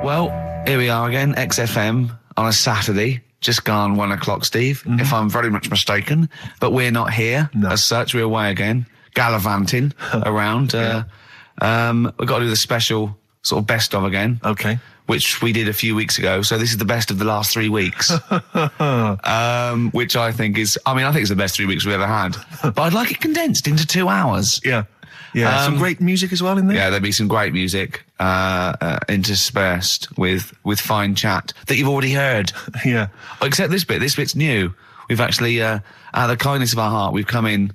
Well, here we are again, XFM on a Saturday. Just gone 1 o'clock, Steve, if I'm very much mistaken. But we're not here as such. We're away again, gallivanting around. We've got to do the special sort of best of again. Okay. Which we did a few weeks ago. So this is the best of the last 3 weeks. Which I think is, I think it's the best 3 weeks we've ever had. But I'd like it condensed into 2 hours. Yeah. Yeah, some great music as well in there. Yeah, there'll be some great music interspersed with fine chat that you've already heard. Yeah. Except this bit. This bit's new. We've actually, out of the kindness of our heart, we've come in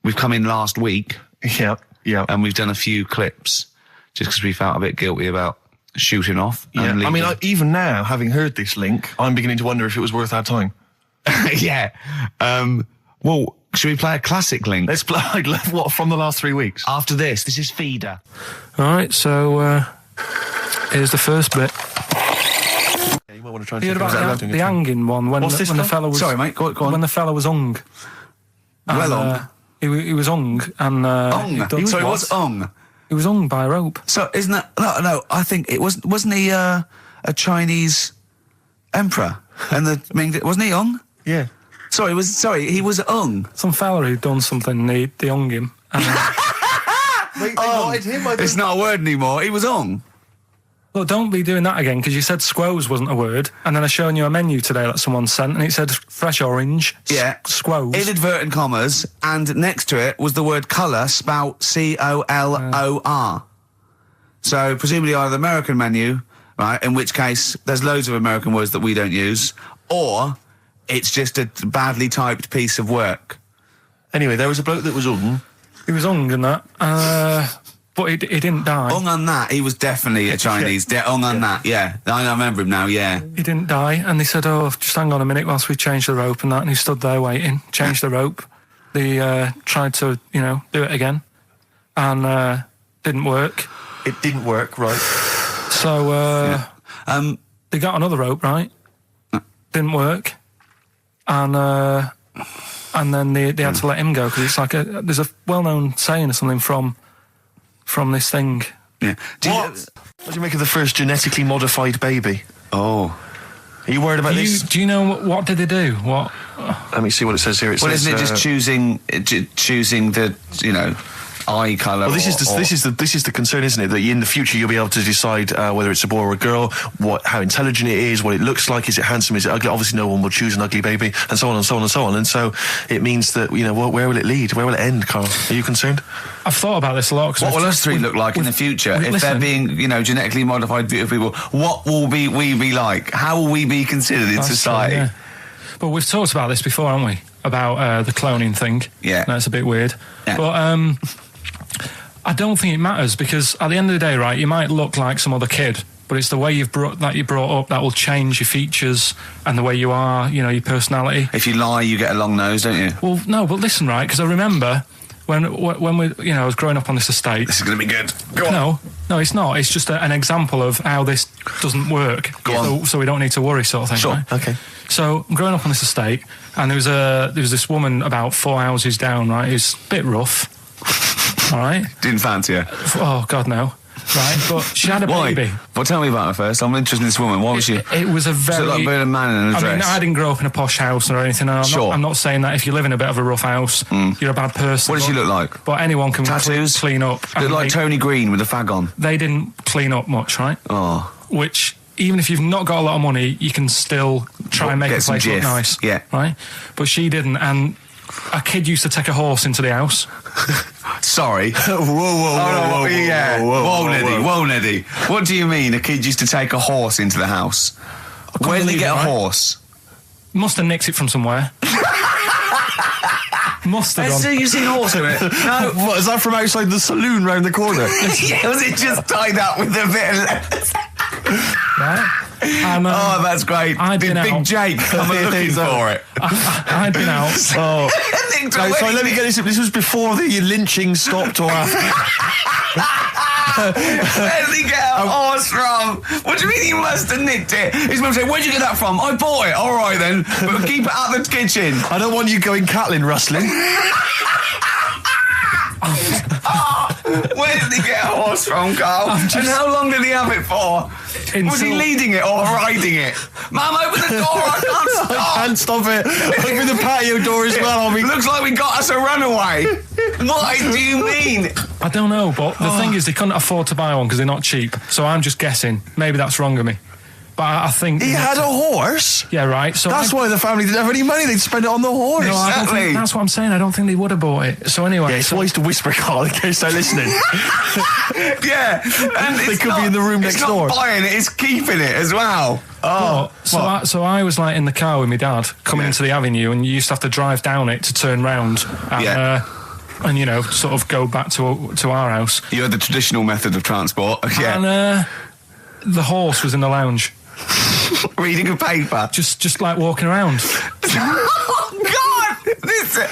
last week. Yeah, yeah. And we've done a few clips just because we felt a bit guilty about shooting off. Yeah. Even now, having heard this link, I'm beginning to wonder if it was worth our time. Yeah. Well, should we play a classic link? Let's play what from the last 3 weeks. After this is Feeder. All right, so here's the first bit. Yeah, you might want to try and you heard about the hanging one when the fella was. Sorry, mate. Go on. When the fella was hung. Hung. He was hung and. Hung. So he was hung. He was hung by a rope. So isn't that no? I think it wasn't he a Chinese emperor and wasn't he hung? Yeah. He was hung. Some fella who'd done something, they hung him. And, Wait, they wanted him? It's not a word anymore. He was hung. Look, don't be doing that again, because you said squoze wasn't a word, and then I showed you a menu today that someone sent, and it said fresh orange, squoze. Inadvertent commas, and next to it was the word colour, spelt C-O-L-O-R. So, presumably either the American menu, right, in which case there's loads of American words that we don't use, or it's just a badly typed piece of work. Anyway, there was a bloke that was hung. He was hung and that, but he didn't die. Hung on that, he was definitely a Chinese. Hung on that, yeah. I remember him now, yeah. He didn't die, and they said, just hang on a minute whilst we change the rope and that, and he stood there waiting, changed the rope. They tried to, do it again, and didn't work. It didn't work, right. So, they got another rope, right? Didn't work. And then they had to let him go, because it's like there's a well-known saying or something from this thing. Yeah. What do you make of the first genetically modified baby? Oh. Are you worried about this? Do you know what did they do? What? Let me see what it says here. Isn't it just choosing the eye colour? Well, this is the concern, isn't it? That in the future you'll be able to decide whether it's a boy or a girl, how intelligent it is, what it looks like, is it handsome, is it ugly? Obviously, no one will choose an ugly baby, and so on and so on and so on. And so it means that where will it lead? Where will it end, Carl? Are you concerned? I've thought about this a lot. What will us three look like in the future if they're being, genetically modified beautiful people? What will we be like? How will we be considered in society? True, yeah. But we've talked about this before, haven't we? About the cloning thing. Yeah, that's a bit weird. Yeah. But I don't think it matters, because at the end of the day, right, you might look like some other kid, but it's the way you're brought up that will change your features and the way you are, your personality. If you lie, you get a long nose, don't you? Well, no, but listen, right, because I remember when we, I was growing up on this estate. This is going to be good. Go on. No, it's not. It's just an example of how this doesn't work. Go on. So we don't need to worry, sort of thing. Sure. Right? Okay. So I'm growing up on this estate, and there was this woman about 4 houses down, right, who's a bit rough. All right. Didn't fancy her. Oh God, no. Right, but she had a baby. Well, tell me about her first. I'm interested in this woman. What was she? It was a very. Was it like being a man in a dress? I didn't grow up in a posh house or anything. I'm not saying that if you live in a bit of a rough house, you're a bad person. What does she look like? But anyone can tattoos, clean up. Look like Tony Green with a fag on. They didn't clean up much, right? Oh. Which, even if you've not got a lot of money, you can still try and make a place look nice. Yeah. Right. But she didn't, and a kid used to take a horse into the house. Sorry. Whoa, Neddy. What do you mean a kid used to take a horse into the house? Where did they get a horse? Must have nicked it from somewhere. Must have done. You've seen a horse in it? No. What, is that from outside the saloon round the corner? Yeah, was it just tied up with a bit of leather? Right. And, that's great. Did Big Jake come looking for it? I'd been out. So let me get this. This was before the lynching stopped or after? Where did he get a horse from? What do you mean he must have nicked it? His mum said, where'd you get that from? I bought it. All right then, but keep it out of the kitchen. I don't want you going cattling rustling. Where did he get a horse from, Carl? And how long did he have it for? Was he leading it or riding it? Mum, open the door, I can't stop. I can't stop it. Open the patio door as well. Looks like we got us a runaway. What do you mean? I don't know, but the thing is they couldn't afford to buy one because they're not cheap. So I'm just guessing. Maybe that's wrong of me. But I think... He had a horse? Yeah, right. So that's why the family didn't have any money. They'd spend it on the horse. No, I don't think, that's what I'm saying. I don't think they would have bought it. So anyway... Yeah, it's wise to whisper, Carl, in case they're listening. Yeah. And they could be in the room next door. It's not buying it, it's keeping it as well. Oh. So I was like in the car with my dad coming into the avenue, and you used to have to drive down it to turn round. And you know, sort of go back to our house. You had the traditional method of transport. Yeah. And the horse was in the lounge. Reading a paper. Just like walking around. Oh, God!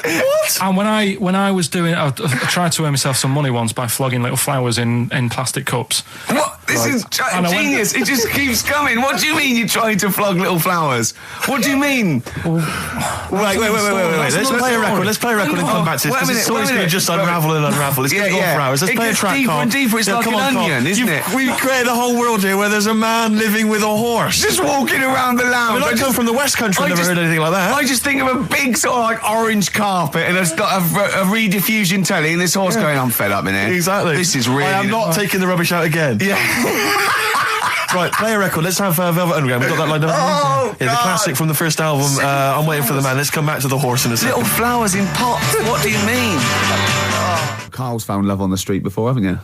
What? And when I was doing... I tried to earn myself some money once by flogging little flowers in plastic cups. What? This is genius. It just keeps coming. What do you mean you're trying to flog little flowers? What do you mean? Wait. Let's play a record. Let's play a record and come back to this. It's always going to just unravel and unravel. It's going to go for hours. Let's play a track, deeper and deeper. It's like an onion, isn't it? We've created a whole world here where there's a man living with a horse. Just walking around the lounge. I come from the West Country. I've never heard anything like that. I just think of a big sort of like orange carpet and it's got a rediffusion telly and this horse going, I'm fed up in here. Exactly. This is really... I am not taking the rubbish out again. Yeah. Right, play a record. Let's have Velvet Underground. We've got that lined up. Oh, yeah, the classic from the first album, I'm Waiting for the Man. Let's come back to the horse in a second. Little flowers in pots. What do you mean? Carl's found love on the street before, haven't you?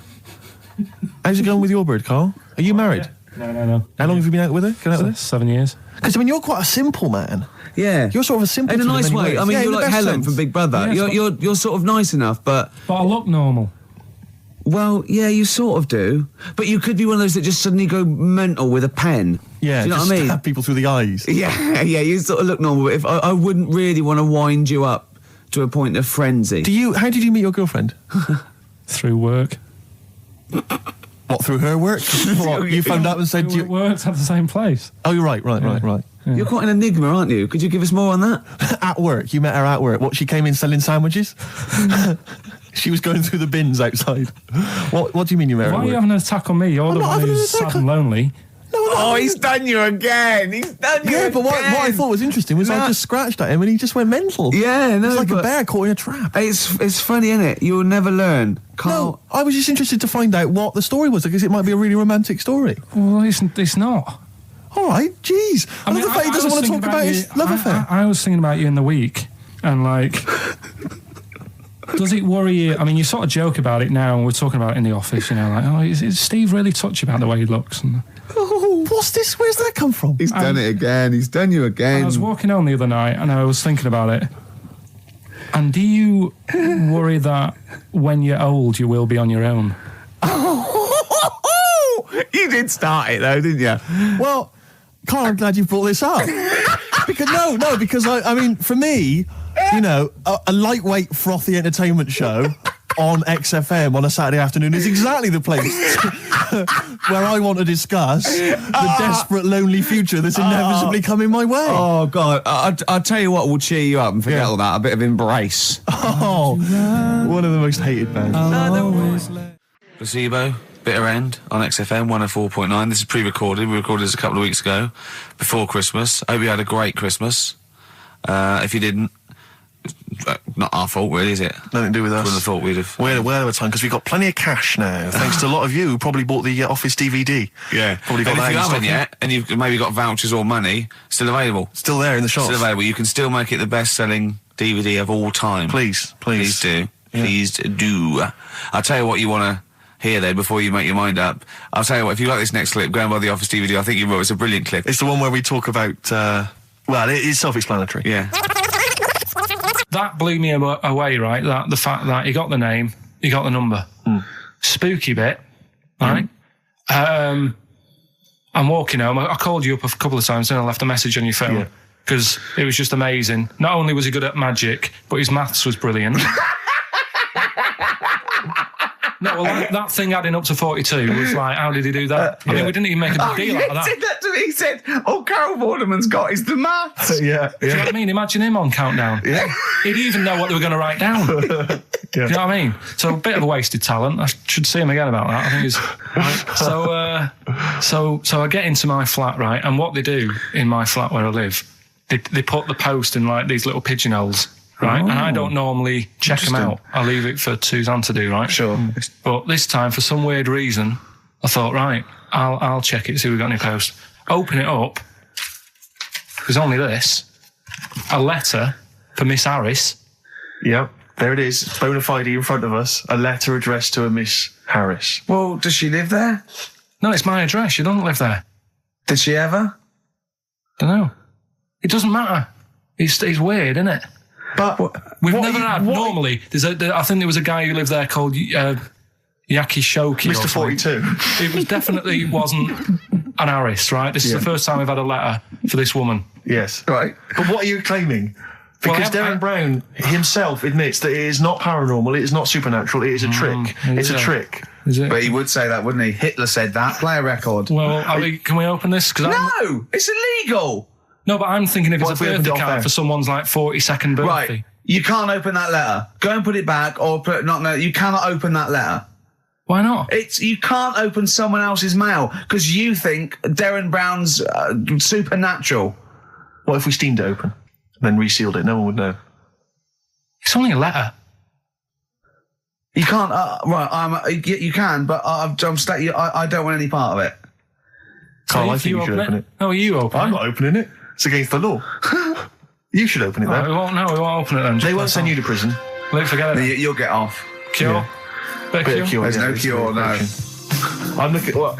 How's it going with your bird, Carl? Are you married? No. How long have you been out with her? 7 years. Because, I mean, you're quite a simple man. Yeah. You're sort of a simple in a nice way. Ways. I mean, you're like Helen from Big Brother. Yeah, you're sort of nice enough, but I look normal. Well, yeah, you sort of do. But you could be one of those that just suddenly go mental with a pen. Yeah, do you know what I mean? Stab people through the eyes. Yeah, you sort of look normal. But if I wouldn't really want to wind you up to a point of frenzy. How did you meet your girlfriend? Through work. What, through her work? What, you phoned up and said... We worked at the same place. Oh, you're right. Yeah. You're quite an enigma, aren't you? Could you give us more on that? At work. You met her at work. What, she came in selling sandwiches? She was going through the bins outside. What do you mean you met her Why at are you work? having an attack on me? You're the one who's sad and lonely. No, he's done you again. Yeah, but what I thought was interesting was I just scratched at him and he just went mental. Yeah, no, it's like a bear caught in a trap. It's funny, isn't it? You'll never learn. No, I was just interested to find out what the story was because it might be a really romantic story. Well, it's not. All right, jeez. I love the fact he doesn't want to talk about his love affair. I was thinking about you in the week, and like, does it worry you? I mean, you sort of joke about it now, and we're talking about it in the office, you know, like, oh, is Steve really touchy about the way he looks? And, what's this? Where's that come from? He's done it again. He's done you again. I was walking home the other night, and I was thinking about it. And do you worry that when you're old, you will be on your own? You did start it, though, didn't you? Well, Carl, I'm glad you brought this up. because I mean, for me, you know, a lightweight, frothy entertainment show on XFM on a Saturday afternoon is exactly the place where I want to discuss the desperate, lonely future that's inevitably coming my way. Oh, God. I'll tell you what will cheer you up and forget all that. A bit of Embrace. Oh, one of the most hated bands. Placebo. Bitter End on XFM 104.9. This is pre-recorded. We recorded this a couple of weeks ago, before Christmas. I hope you had a great Christmas. If you didn't, not our fault, really, is it? Nothing to do with us. Wouldn't have thought we'd have. We're of a time because we've got plenty of cash now, thanks to a lot of you who probably bought the Office DVD. Yeah, probably got and that. If you in haven't stock yet, and you've maybe got vouchers or money, still available. Still there in the shops. Still available. You can still make it the best-selling DVD of all time. Please do. Yeah. Please do. I'll tell you what you want to hear though before you make your mind up. I'll tell you what, if you like this next clip, go and buy the Office DVD. I think you will. It's a brilliant clip. It's the one where we talk about well, it's self-explanatory. Yeah. That blew me away, right? That the fact that he got the name, he got the number. Spooky bit, right? I'm walking home. I called you up a couple of times and I left a message on your phone because it was just amazing. Not only was he good at magic, but his maths was brilliant. No, well, that thing adding up to 42 was like, how did he do that? I mean, we didn't even make a big deal out of that. He said that to me. He said, all Carol Vorderman's got is the maths. Yeah. Do you know what I mean? Imagine him on Countdown. Yeah. He'd even know what they were going to write down. Do you know what I mean? So a bit of a wasted talent. I should see him again about that. I think he's right. So I get into my flat, right, and what they do in my flat where I live, they put the post in like these little pigeonholes, right, and I don't normally check them out. I leave it for Suzanne to do, right? Sure. But this time, for some weird reason, I thought, right, I'll check it, see if we've got any post. Open it up. There's only this. A letter for Miss Harris. Yep. There it is. Bona fide in front of us. A letter addressed to a Miss Harris. Well, does she live there? No, it's my address. She doesn't live there. Did she ever? Don't know. It doesn't matter. It's weird, isn't it? But We've never had. Normally, I think there was a guy who lived there called Yaki Shoki. Mr. 42. It was definitely wasn't an Harris, right? This is the first time we've had a letter for this woman. Yes. Right. But what are you claiming? Because Darren Brown himself admits that it is not paranormal, it is not supernatural, it is a trick. It's a trick. Is it? But he would say that, wouldn't he? Hitler said that. Play a record. Well, can we open this? No, it's illegal. No, but I'm thinking if What it's if a we opened birthday it off card air? for someone's like 42nd birthday. Right. You can't open that letter. Go and put it back, or you cannot open that letter. Why not? You can't open someone else's mail because you think Darren Brown's supernatural. What if we steamed it open, then resealed it? No one would know. It's only a letter. You can't. You can, but I don't want any part of it. Carl, I if think you should open it. No, you open I'm it. not opening it. It's against the law. You should open it No, then. we won't open it then. They won't send you to prison. Forget it. You'll get off. Cure? Yeah. Bit of cure? There's no cure, no. I'm looking. Well,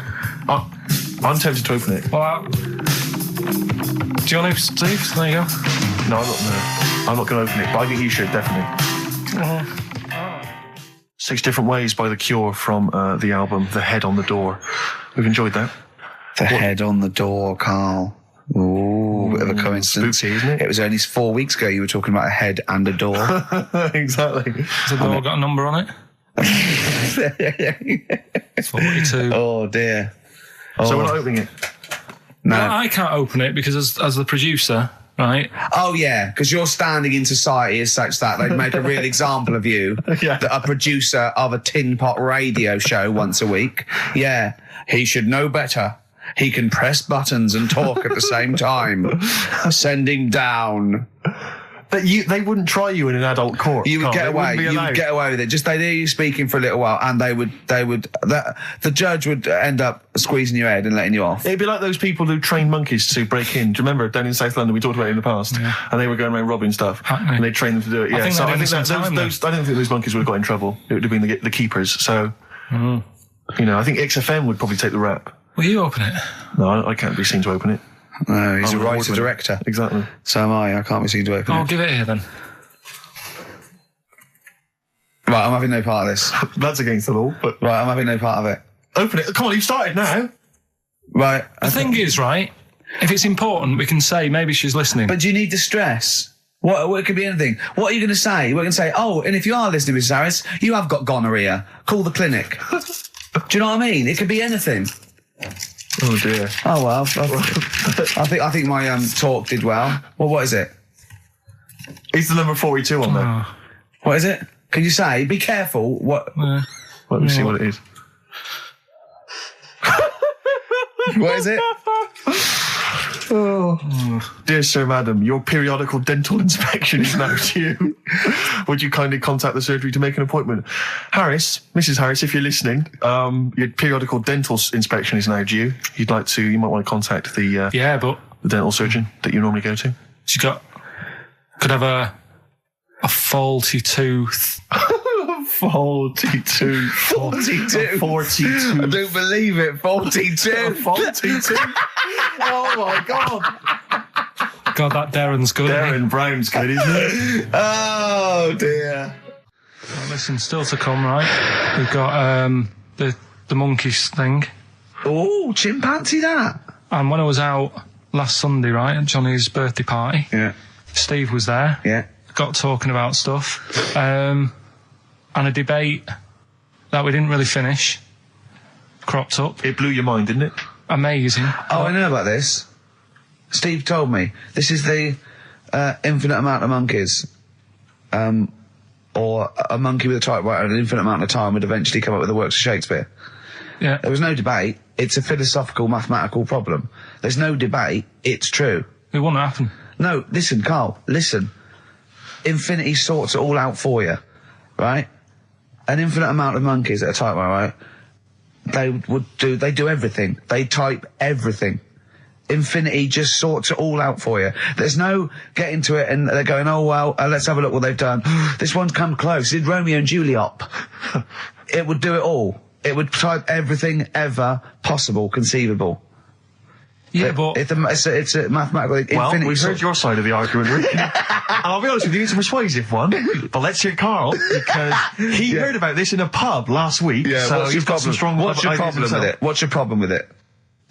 I'm tempted to open it. Well, do you want to, Steve? There you go. No, I'm not going to open it. But I think you should definitely. 6 Different Ways by The Cure from the album The Head on the Door. We've enjoyed that. The head on the door, Carl. Ooh, bit of a coincidence. Spooky, isn't it? It was only 4 weeks ago you were talking about a head and a door. Exactly. Has the door got a number on it? 42. Oh, dear. So we're not opening it? No. Well, I can't open it because as the producer, right? Oh, yeah, because your standing in society is such that they'd make a real example of you. Yeah. A producer of a tin pot radio show once a week. Yeah, he should know better. He can press buttons and talk at the same time. Sending down. But they wouldn't try you in an adult court. You would Carl. get They away. wouldn't be You allowed. would get away with it. Just they hear you speaking for a little while, and the judge would end up squeezing your head and letting you off. It'd be like those people who train monkeys to break in. Do you remember down in South London? We talked about it in the past, and they were going around robbing stuff, and they trained them to do it. Yeah, think so they I did think some time those I don't think those monkeys would have got in trouble. It would have been the keepers. So, I think XFM would probably take the rap. Will you open it? No, I can't be seen to open it. No, he's I'm a an writer award-winner. director. Exactly. So am I. I can't be seen to open I'll it. give it here then. Right, I'm having no part of this. That's against the law, but Right, I'm having no part of it. open it. Come on, you've started now. Right. The thing is, right, if it's important, we can say maybe she's listening. But do you need to stress? What it could be anything. What are you going to say? We're going to say, oh, and if you are listening, Mrs. Harris, you have got gonorrhea. Call the clinic. Do you know what I mean? It could be anything. Oh dear. Oh well. I think my talk did well. Well, what is it? Is the number 42 on there? What is it? Can you say? Be careful. What? Let me see what it is. What is it? Dear Sir, Madam, your periodical dental inspection is now due. Would you kindly contact the surgery to make an appointment? Harris, Mrs. Harris, if you're listening, your periodical dental inspection is now due. You might want to contact the But dental surgeon that you normally go to. she could have a faulty tooth. 42. 42. 42. I don't believe it. 42. 42. Oh my God. God, that Darren's good. isn't he? Darren Brown's good, isn't it? Oh dear. Well, listen, still to come, right? We've got the monkeys thing. Oh, chimpanzee that. And when I was out last Sunday, right, at Johnny's birthday party, Yeah. Steve was there. Yeah. Got talking about stuff. And a debate that we didn't really finish cropped up. It blew your mind, didn't it? Amazing. Oh, I know about this. Steve told me. This is the infinite amount of monkeys. Or a monkey with a typewriter and an infinite amount of time would eventually come up with the works of Shakespeare. Yeah. There was no debate. It's a philosophical, mathematical problem. There's no debate. It's true. It wouldn't happen. No, listen, Carl, listen. Infinity sorts it all out for you, right? An infinite amount of monkeys at a typewriter, right? They do everything. They type everything. Infinity just sorts it all out for you. There's no getting to it and they're going, oh, well, let's have a look what they've done. This one's come close. Did Romeo and Juliet. It would do it all. It would type everything ever possible, conceivable. Yeah, but... It's a mathematical... Well, infinity we've heard your side of the argument, Rick. And I'll be honest with you, it's a persuasive one. But let's hear Carl, because he heard about this in a pub last week. Yeah, so what's he's your got some problem? strong What's your ideas problem with himself. it? What's your problem with it?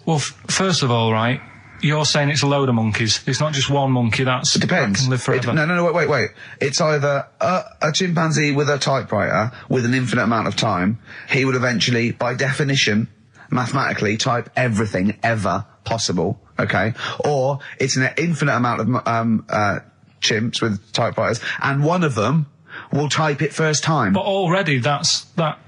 Well, first of all, right, you're saying it's a load of monkeys. It's not just one monkey that Depends. can live forever. No, wait. It's either a chimpanzee with a typewriter with an infinite amount of time. He would eventually, by definition, mathematically, type everything ever possible, okay? Or it's an infinite amount of chimps with typewriters, and one of them will type it first time. But already that's not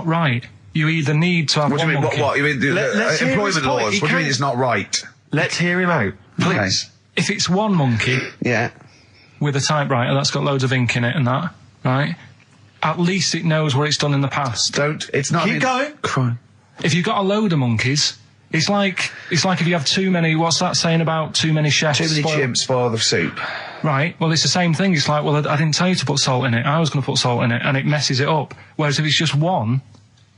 right. You either need to have What do one you mean? monkey. What? You mean Let's hear employment his point. laws? He What do you mean can't- it's not right? Let's hear him out, please. If it's one monkey Yeah. with a typewriter that's got loads of ink in it and that, right, at least it knows what it's done in the past. It's not... Keep going. Crime. If you've got a load of monkeys, it's like if you have too many, what's that saying about too many chefs? Too many chimps spoil the soup. Right, well, it's the same thing. It's like, well, I didn't tell you to put salt in it. I was going to put salt in it, and it messes it up. Whereas if it's just one,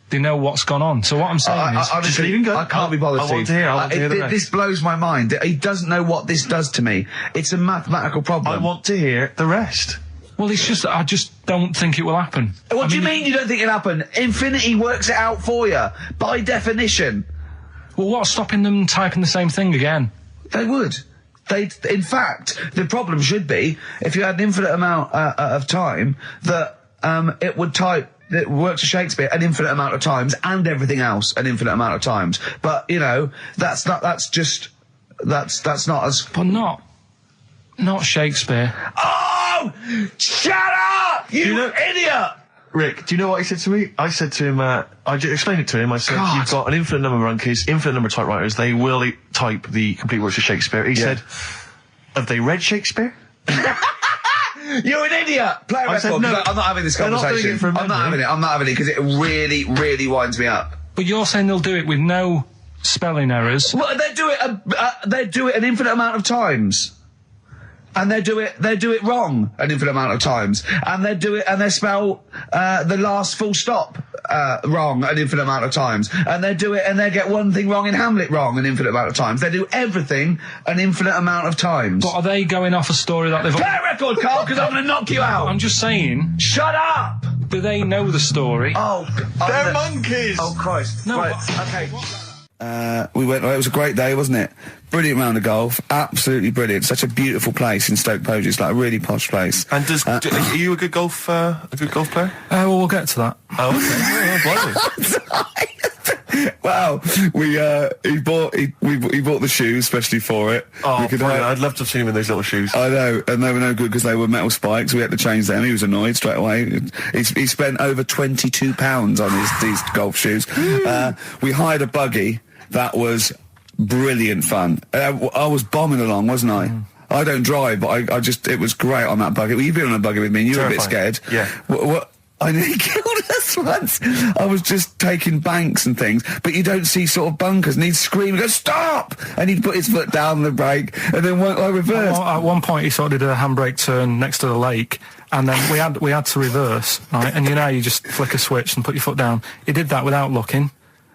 they know what's gone on. So what I'm saying is... Honestly, leave him go. I can't be bothered, I want Steve. to hear, I want to hear the rest. This blows my mind. He doesn't know what this does to me. It's a mathematical problem. I want to hear the rest. Well, it's just, I just don't think it will happen. What do you mean you don't think it'll happen? Infinity works it out for you, by definition. Well, what's stopping them typing the same thing again? They would. In fact, the problem should be, if you had an infinite amount of time, that it would type... It works for Shakespeare an infinite amount of times and everything else an infinite amount of times. But, you know, that's not as... But not Shakespeare. Oh! Shut up! You idiot! Rick, do you know what he said to me? I said to him, I just explained it to him. I said, God. you've got an infinite number of monkeys, infinite number of typewriters. They will type the complete works of Shakespeare. He said, have they read Shakespeare? You're an idiot! Play a I record. said no. I'm not having this They're not doing conversation. it from I'm not having memory. it. I'm not having it because it really, really winds me up. But you're saying they'll do it with no spelling errors. Well, they do it an infinite amount of times. And they do it wrong an infinite amount of times. And they spell the last full stop wrong an infinite amount of times. And they get one thing wrong in Hamlet wrong an infinite amount of times. They do everything an infinite amount of times. But are they going off a story that they've... Play a record, Carl, because I'm going to knock you out. I'm just saying, Shut up! do they know the story? They're monkeys! Oh, Christ. No, Right, but- okay. We went. It was a great day, wasn't it? Brilliant round of golf. Absolutely brilliant. Such a beautiful place in Stoke Poges. It's like a really posh place. And are you a good golf player? Well, we'll get to that. Oh, okay. Wow. He bought the shoes especially for it. Oh, We could brilliant. have- I'd love to have seen him in those little shoes. I know, and they were no good because they were metal spikes. We had to change them. He was annoyed straight away. He spent over £22 on these golf shoes. We hired a buggy that was brilliant fun. I was bombing along, wasn't I? I don't drive, but it was great on that buggy. Well, you've been on a buggy with me, and you were a bit Terrifying. scared. Yeah. What? I nearly killed us once. I was just taking banks and things, but you don't see sort of bunkers, and he'd scream and go, stop! And he'd put his foot down the brake, and then I reversed. At one point, he sort of did a handbrake turn next to the lake, and then we had to reverse, right? And you know, you just flick a switch and put your foot down. He did that without looking.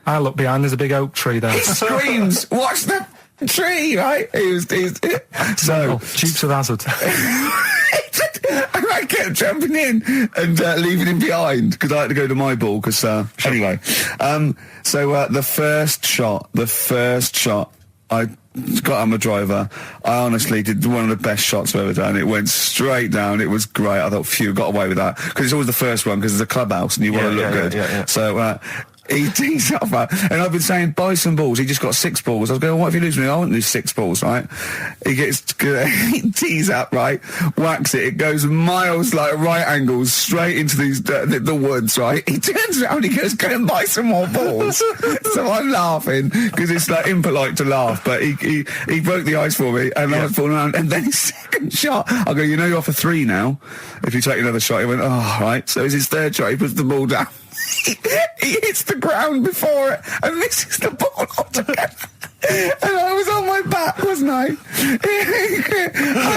I looked behind, there's a big oak tree there. He screams, watch the tree, right? So... Dukes of Hazzard. I kept jumping in and leaving him behind because I had to go to my ball. Because anyway, so the first shot I got out my driver. I honestly did one of the best shots I've ever done. It went straight down. It was great. I thought, phew, got away with that. Because it's always the first one, because it's a clubhouse and you want to look good. Yeah. So, he tees up, and I've been saying, buy some balls. He just got 6 balls. I was going, what if you lose me? I won't lose 6 balls, right? He tees up, right? Whacks it. It goes miles, like right angles, straight into these the woods, right? He turns around, he goes, go and buy some more balls. So I'm laughing, because it's like impolite to laugh, but he broke the ice for me, and I was falling around, and then his second shot, I go, you know you're off a 3 now. If you take another shot, he went, oh, right. So it's his third shot, he puts the ball down. He hits the ground before it and misses the ball altogether. And I was on my back, wasn't I?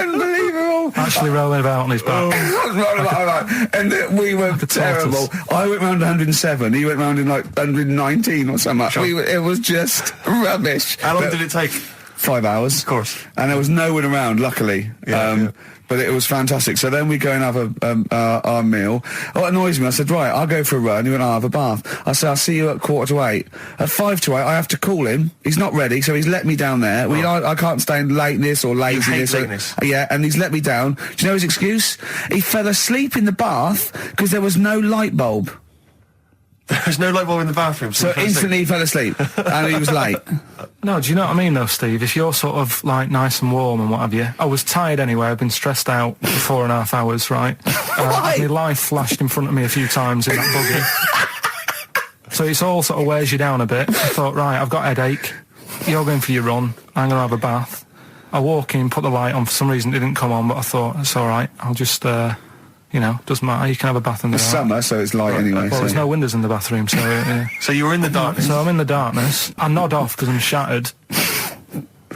Unbelievable. Actually rolling about on his back. I was rolling about, and we were terrible. I went round 107. He went round in like 119 or something. Sure. It was just rubbish. How long did it take? 5 hours. Of course. And there was no one around, luckily. But it was fantastic. So then we go and have our meal. What annoys me, I said, right, I'll go for a run. He went, I'll have a bath. I said, I'll see you at 7:45. At 7:55, I have to call him. He's not ready, so he's let me down there. I can't stand lateness or laziness. You hate lateness. Yeah, and he's let me down. Do you know his excuse? He fell asleep in the bath because there was no light bulb. There's no light bulb in the bathroom. So instantly he fell asleep, and he was late. No, do you know what I mean though, Steve? If you're sort of like nice and warm and what have you, I was tired anyway. I've been stressed out for 4.5 hours, right? My life flashed in front of me a few times in that buggy. So it's all sort of wears you down a bit. I thought, right, I've got a headache. You're going for your run. I'm going to have a bath. I walk in, put the light on. For some reason it didn't come on, but I thought, it's all right. I'll just... doesn't matter. You can have a bath in the It's summer, so it's light anyway. Well, there's no windows in the bathroom, so... So you were in the darkness? So I'm in the darkness. I nod off because I'm shattered.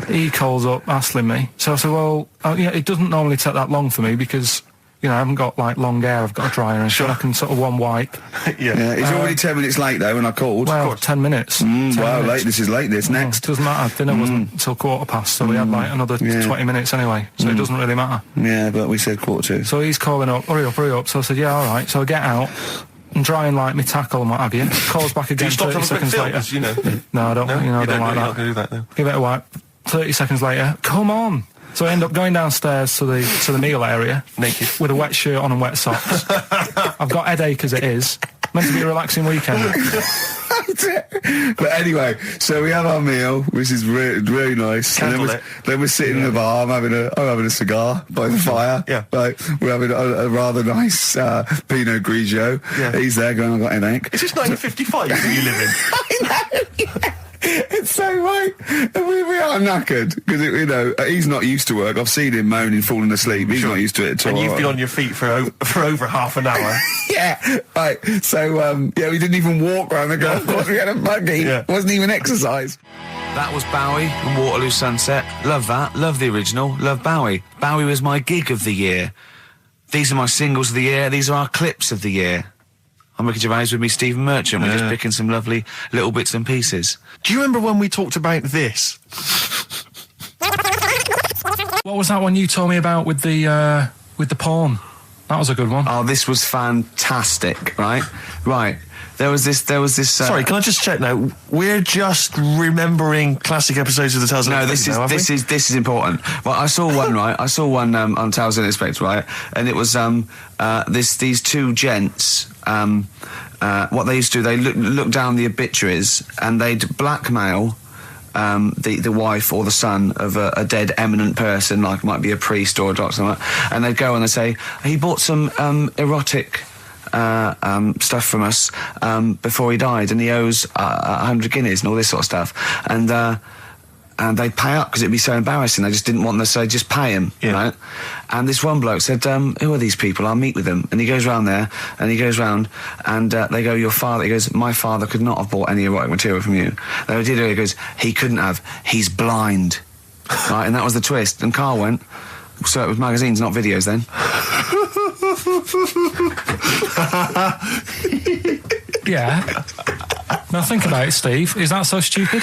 He calls up, hassling me. So I said, well, it doesn't normally take that long for me because, I haven't got, like, long hair. I've got a dryer and sure. I can sort of one wipe. Yeah, he's already 10 minutes late, though, when I called. Well, 10 minutes. 10 wow, minutes. this is late, next. It doesn't matter. Dinner wasn't until 7:15, so we had, like, another 20 minutes anyway, so it doesn't really matter. Yeah, but we said 7:45. So he's calling up, hurry up. So I said, yeah, all right. So I get out and dry and like my tackle and what have you. Calls back again 30 seconds later. No, I don't, I don't like that. You're not going to do that, no. Give it a wipe. 30 seconds later, come on. So I end up going downstairs to the meal area. Naked. With a wet shirt on and wet socks. I've got headache as it is. Meant to be a relaxing weekend. But anyway, so we have our meal, which is really nice. Candlelit. Then we're sitting in the bar. I'm having a cigar by the fire. Yeah. Like, we're having a rather nice Pinot Grigio. Yeah. He's there going, I've got headache. Is this 1955 that you live in? I know, yeah. It's so right. We are knackered because he's not used to work. I've seen him moaning, falling asleep. He's not used to it at all. And you've been on your feet for over half an hour. Yeah, right. So we didn't even walk around the golf course. We had a buggy. Yeah. Wasn't even exercise. That was Bowie and Waterloo Sunset. Love that. Love the original. Love Bowie. Bowie was my gig of the year. These are my singles of the year. These are our clips of the year. I'm Ricky Gervais with me, Stephen Merchant. We're just picking some lovely little bits and pieces. Do you remember when we talked about this? What was that one you told me about with the porn? That was a good one. Oh, this was fantastic, right? Right. There was this. Sorry, can I just check now? We're just remembering classic episodes of the Tales. No, this is important. Well, I saw one, right? I saw one on Tales in Respect, right? And it was these two gents. What they used to do, they look down the obituaries and they'd blackmail the wife or the son of a dead eminent person, like might be a priest or a doctor, something like that, and they'd go and they'd say, he bought some erotic stuff from us before he died, and he owes 100 guineas and all this sort of stuff, and they'd pay up because it'd be so embarrassing. They just didn't want them to say, just pay him, right? And this one bloke said, who are these people? I'll meet with them. And he goes round there, and he goes round, and they go, your father, he goes, my father could not have bought any erotic material from you. They did it, he goes, he couldn't have, he's blind. Right, and that was the twist. And Carl went, so it was magazines, not videos then. Yeah. Now think about it, Steve. Is that so stupid?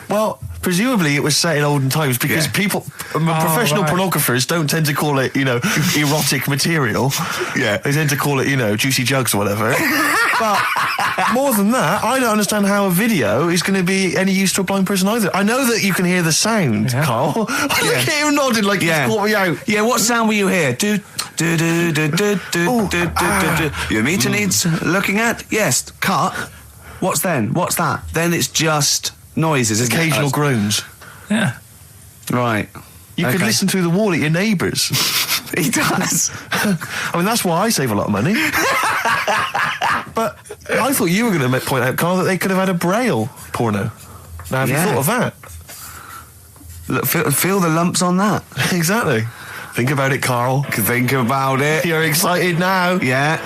Well, presumably it was set in olden times because professional pornographers don't tend to call it, erotic material. Yeah. They tend to call it, juicy jugs or whatever. But more than that, I don't understand how a video is going to be any use to a blind person either. I know that you can hear the sound, Carl. Look at him nodding like he's caught me out. Yeah, what sound will you hear? Do. Your meter needs looking at? Yes. Cut. What's then? What's that? Then it's just noises, isn't Occasional groans. Yeah. Right. You could listen through the wall at your neighbours. He does. I mean, that's why I save a lot of money. But I thought you were going to point out, Carl, that they could have had a Braille porno. Now, have you thought of that? Look, feel the lumps on that. Exactly. Think about it, Carl. Think about it. You're excited now. Yeah.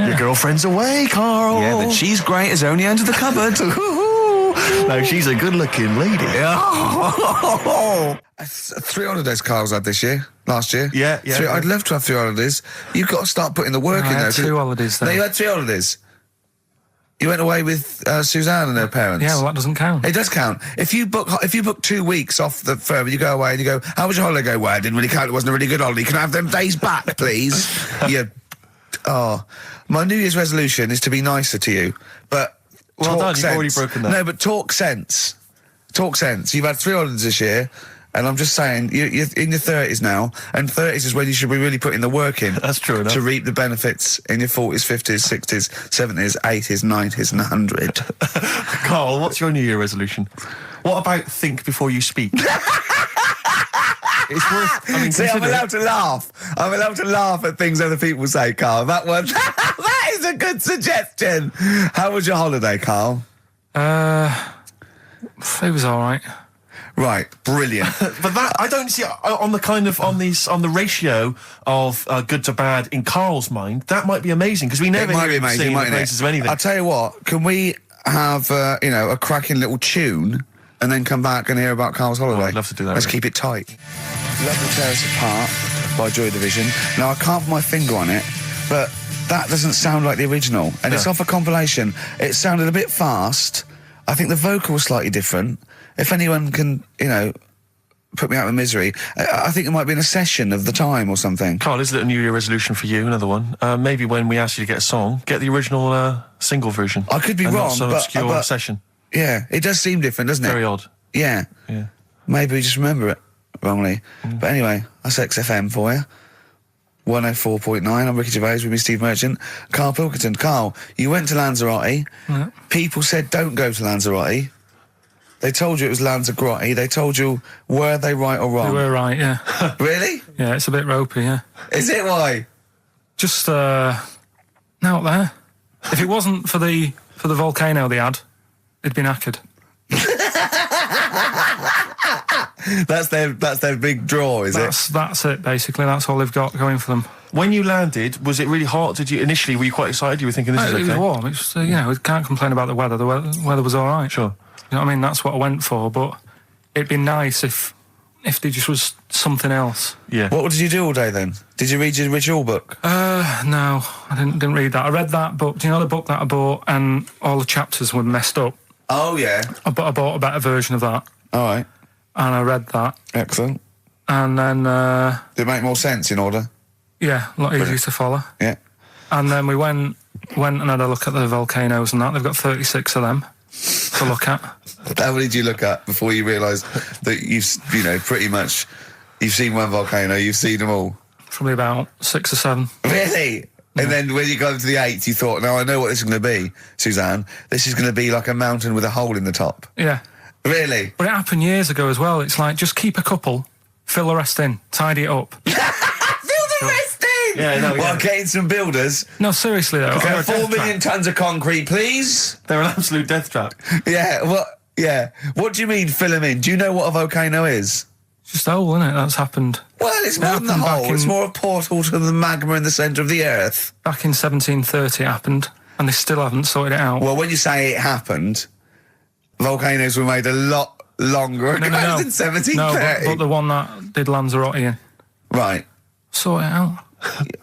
Your girlfriend's away, Carl. Yeah, but she's great as only under the cupboard. No, she's a good-looking lady. Yeah. 3 holidays Carl's had this year. Last year. Yeah. I'd love to have 3 holidays. You've got to start putting the work in I there. had 2 holidays then. No, you had 3 holidays. You went away with Suzanne and her parents. Yeah, well, that doesn't count. It does count. If you book 2 weeks off the firm, you go away and you go, how was your holiday? Go, well, it didn't really count. It wasn't a really good holiday. Can I have them days back, please? My New Year's resolution is to be nicer to you, but well done, sense. you've already broken that. No, but talk sense. Talk sense. You've had 3 holidays this year, and I'm just saying, you're in your 30s now, and 30s is when you should be really putting the work in. That's true enough. To reap the benefits in your 40s, 50s, 60s, 70s, 80s, 90s, and 100. Carl, what's your New Year resolution? What about think before you speak? It's worth. I mean, see, I'm allowed to laugh. I'm allowed to laugh at things other people say, Carl. That is a good suggestion. How was your holiday, Carl? It was all right. Right, brilliant. But that I don't see on the ratio of good to bad in Carl's mind. That might be amazing because we never hear him sing the praises of anything. I'll tell you what. Can we have a cracking little tune and then come back and hear about Carl's holiday? I'd love to do that. Let's keep it tight. Love to Tear Us Apart by Joy Division. Now I can't put my finger on it, but that doesn't sound like the original, and it's off a compilation. It sounded a bit fast. I think the vocal was slightly different. If anyone can, put me out of misery, I think it might be in a session of the time or something. Carl, is it a New Year resolution for you? Another one. Maybe when we ask you to get a song, get the original single version. I could be wrong, not some but obscure session. Yeah, it does seem different, doesn't it? Very odd. Yeah. Maybe we just remember it wrongly. But anyway, that's XFM for you. 104.9. I'm Ricky Gervais with me, Steve Merchant. Karl Pilkington. Carl, you went to Lanzarote. Yeah. People said don't go to Lanzarote. They told you it was Lanzarote. They told you, were they right or wrong? You were right, yeah. Really? Yeah, it's a bit ropey, yeah. Is it? Why? Just out there. If it wasn't for the volcano they had, it'd been knackered. That's their big draw, is it? That's it, basically. That's all they've got going for them. When you landed, was it really hot? Were you quite excited? You were thinking this is okay? It was warm. It's, we can't complain about the weather. The weather was all right. Sure. You know what I mean? That's what I went for, but it'd be nice if there just was something else. Yeah. What did you do all day then? Did you read your ritual book? No, I didn't read that. I read that book. Do you know the book that I bought and all the chapters were messed up? Oh, yeah. I bought a better version of that. All right. And I read that. Excellent. And then... Did it make more sense in order? Yeah, a lot easier to follow. Yeah. And then we went and had a look at the volcanoes and that. They've got 36 of them to look at. How many did you look at before you realised that you've, pretty much, you've seen one volcano, you've seen them all? Probably about 6 or 7. Really? And then when you got to the 8th, you thought, now I know what this is going to be, Suzanne. This is going to be like a mountain with a hole in the top. Yeah. Really? But it happened years ago as well. It's like, just keep a couple, fill the rest in, tidy it up. Fill the rest in! Yeah, no, Well, getting some builders. No, seriously though. Okay, 4 million tons of concrete, please. They're an absolute death trap. Yeah, what do you mean fill them in? Do you know what a volcano is? It's just a hole, isn't it? That's happened. Well, it's more than the hole. It's more a portal to the magma in the centre of the earth. Back in 1730 it happened, and they still haven't sorted it out. Well, when you say it happened, volcanoes were made a lot longer ago than 1730. No, but the one that did Lanzarote in. Right. Sort it out.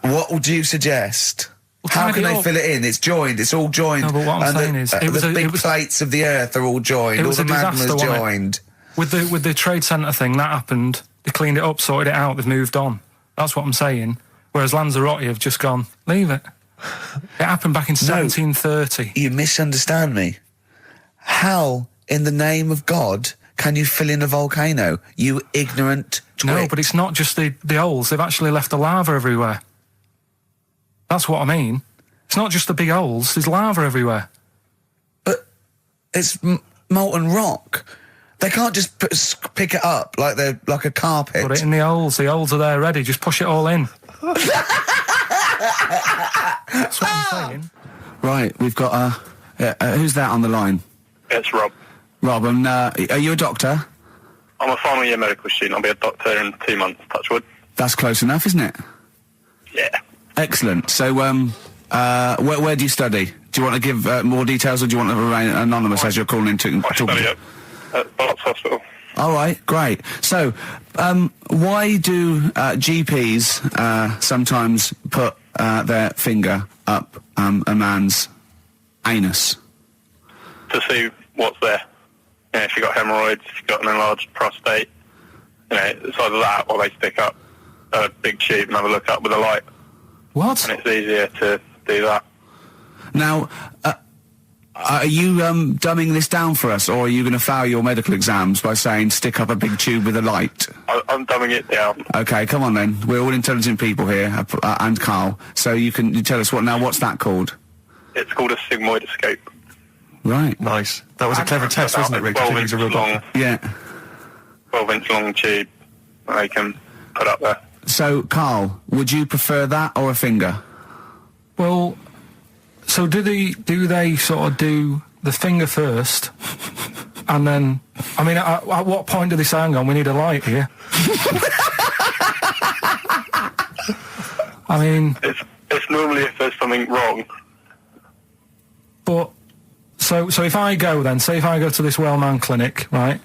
What would you suggest? How tidy can they up. fill it in? It's joined. It's all joined. No, but what I'm and saying is, it was the a- big it was- plates of the earth are all joined. It All was the a disaster, magma's wasn't it? joined. With the Trade Centre thing, that happened. They cleaned it up, sorted it out, they've moved on. That's what I'm saying. Whereas Lanzarote have just gone, leave it. It happened back in 1730. You misunderstand me. How, in the name of God, can you fill in a volcano? You ignorant twit. No, but it's not just the holes. They've actually left the lava everywhere. That's what I mean. It's not just the big holes. There's lava everywhere. But it's molten rock. They can't just pick it up like they're like a carpet. Put it in the holes. The holes are there ready. Just push it all in. That's what I'm saying. Right, we've got who's that on the line? It's Rob. Rob, and are you a doctor? I'm a final year medical student. I'll be a doctor in 2 months, touch wood. That's close enough, isn't it? Yeah. Excellent. So, where do you study? Do you want to give more details, or do you want to remain anonymous as you're calling in to I study at Barts Hospital. All right, great. So, why do GPs sometimes put their finger up a man's anus? To see what's there. You know, if you've got hemorrhoids, if you've got an enlarged prostate, you know, it's either that or they stick up a big tube and have a look up with a light. What? And it's easier to do that. Now, are you dumbing this down for us, or are you going to fail your medical exams by saying stick up a big tube with a light? I'm dumbing it down. Okay, come on then. We're all intelligent people here, and Carl. So you tell us what's that called? It's called a sigmoidoscope. Right. Nice. That was a clever test, wasn't it, Rick? I think he was a real doctor. Yeah. 12-inch long tube that they can put up there. So, Carl, would you prefer that or a finger? Well, so do they sort of do the finger first, and then, I mean, at what point do they say, hang on, we need a light here? I mean... It's normally if there's something wrong. But, so if I go then, say if I go to this well-known clinic, right,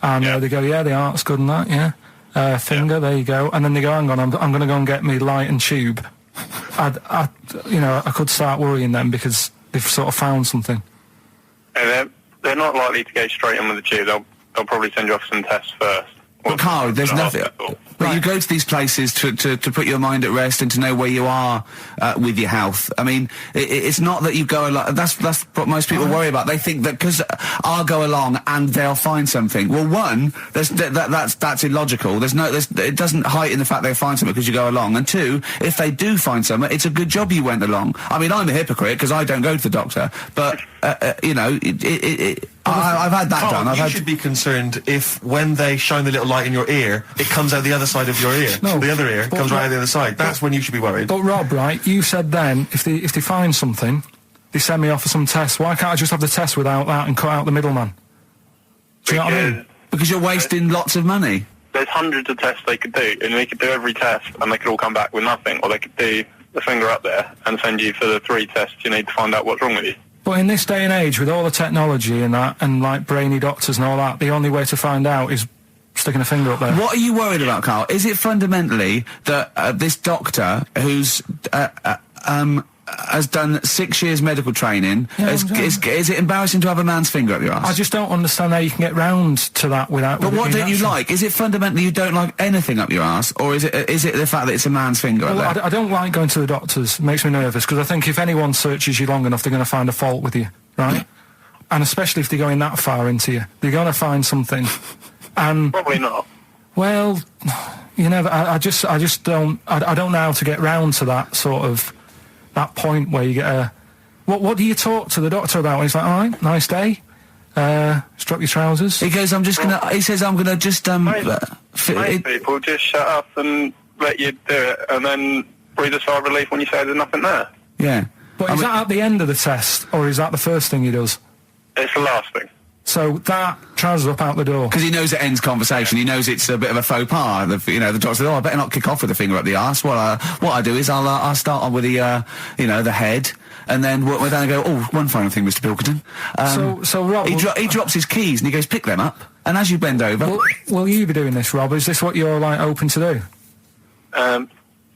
and they go, yeah, the art's good and that, yeah, finger, there you go, and then they go, hang on, I'm going to go and get me light and tube. I could start worrying then because they've sort of found something. And they're not likely to go straight in with the tube. They'll probably send you off some tests first. But Carl, there's nothing. Hospital. But you go to these places to put your mind at rest and to know where you are with your health. I mean, it's not that you go along. That's what most people worry about. They think that because I'll go along and they'll find something. Well, one, that's illogical. It doesn't heighten the fact they'll find something because you go along. And two, if they do find something, it's a good job you went along. I mean, I'm a hypocrite because I don't go to the doctor, but I've had that Carl, done. you should be concerned if when they shine the little light in your ear, it comes out the other side of your ear. No, the other ear comes right out the other side. That's when you should be worried. But Rob, right, you said then, if they find something, they send me off for some tests. Why can't I just have the test without that and cut out the middleman? Do you know what I mean? Because you're wasting lots of money. There's hundreds of tests they could do, and they could do every test, and they could all come back with nothing. Or they could do the finger up there and send you for the 3 tests you need to find out what's wrong with you. But in this day and age, with all the technology and that, and like brainy doctors and all that, the only way to find out is sticking a finger up there. What are you worried about, Carl? Is it fundamentally that this doctor who's has done 6 years medical training, is it embarrassing to have a man's finger up your ass? I just don't understand how you can get round to that without... But what don't you like? Is it fundamentally you don't like anything up your ass, or is it the fact that it's a man's finger up there? I don't like going to the doctors. It makes me nervous, because I think if anyone searches you long enough, they're going to find a fault with you, right? And especially if they're going that far into you. They're going to find something. And Probably not. well, you know, I just don't... I don't know how to get round to that sort of... that point where you get a... What do you talk to the doctor about? And he's like, all right, nice day. Strap your trousers. He goes, I'm gonna just Most people just shut up and let you do it, and then breathe a sigh of relief when you say there's nothing there. Yeah. But is that at the end of the test, or is that the first thing he does? It's the last thing. So that trousers up out the door. Because he knows it ends conversation. He knows it's a bit of a faux pas. The doctor says, "Oh, I better not kick off with the finger up the arse." What I do is I'll start on with the the head, and then we're then go, "Oh, one final thing, Mr. Pilkington." So Rob, he drops his keys and he goes, "Pick them up." And as you bend over, will you be doing this, Rob? Is this what you're like open to do?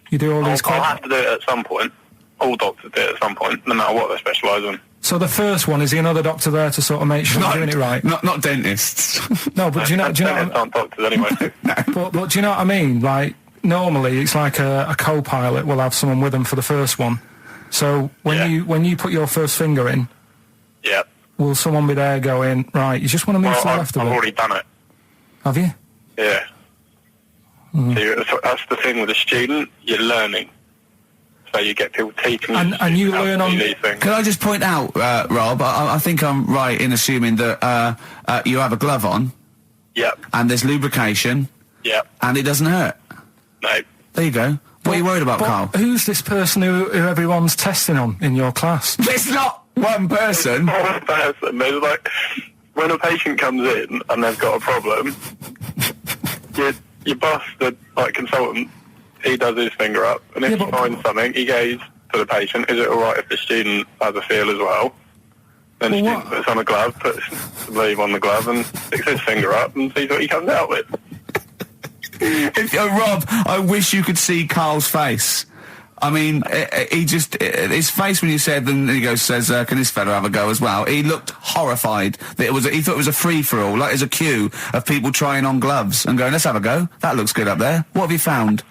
You do all I'll these. have to do it at some point. all doctors do it at some point, no matter what they specialise in. So the first one, is he another doctor there to sort of make sure you're doing it right? Not dentists. No, but do you know? Dentists aren't doctors anyway. But do you know what I mean? Like, normally it's like a co-pilot will have someone with them for the first one. So when you put your first finger in, Yeah. will someone be there going, right, you just want to move to the left of I've it? already done it. Have you? Yeah. So that's the thing with a student, you're learning. So you get people teaching And you how to learn do on- these things. Can I just point out, Rob, I think I'm right in assuming that you have a glove on, Yep. and there's lubrication, Yep. and it doesn't hurt. No. There you go. What are you worried about, But Carl? who's this person who everyone's testing on in your class? It's not one person. One person. There's like, when a patient comes in and they've got a problem, your boss, the consultant, he does his finger up, and if Yeah, he but- finds something, he goes to the patient, is it alright if the student has a feel as well? Then the Well, student what- puts on a glove, puts the leave on the glove, and sticks his finger up and sees what he comes out with. Rob, I wish you could see Carl's face. I mean, his face when you said, and he says, can this fella have a go as well? He looked horrified. That he thought it was a free-for-all, like there's a queue of people trying on gloves and going, let's have a go. That looks good up there. What have you found?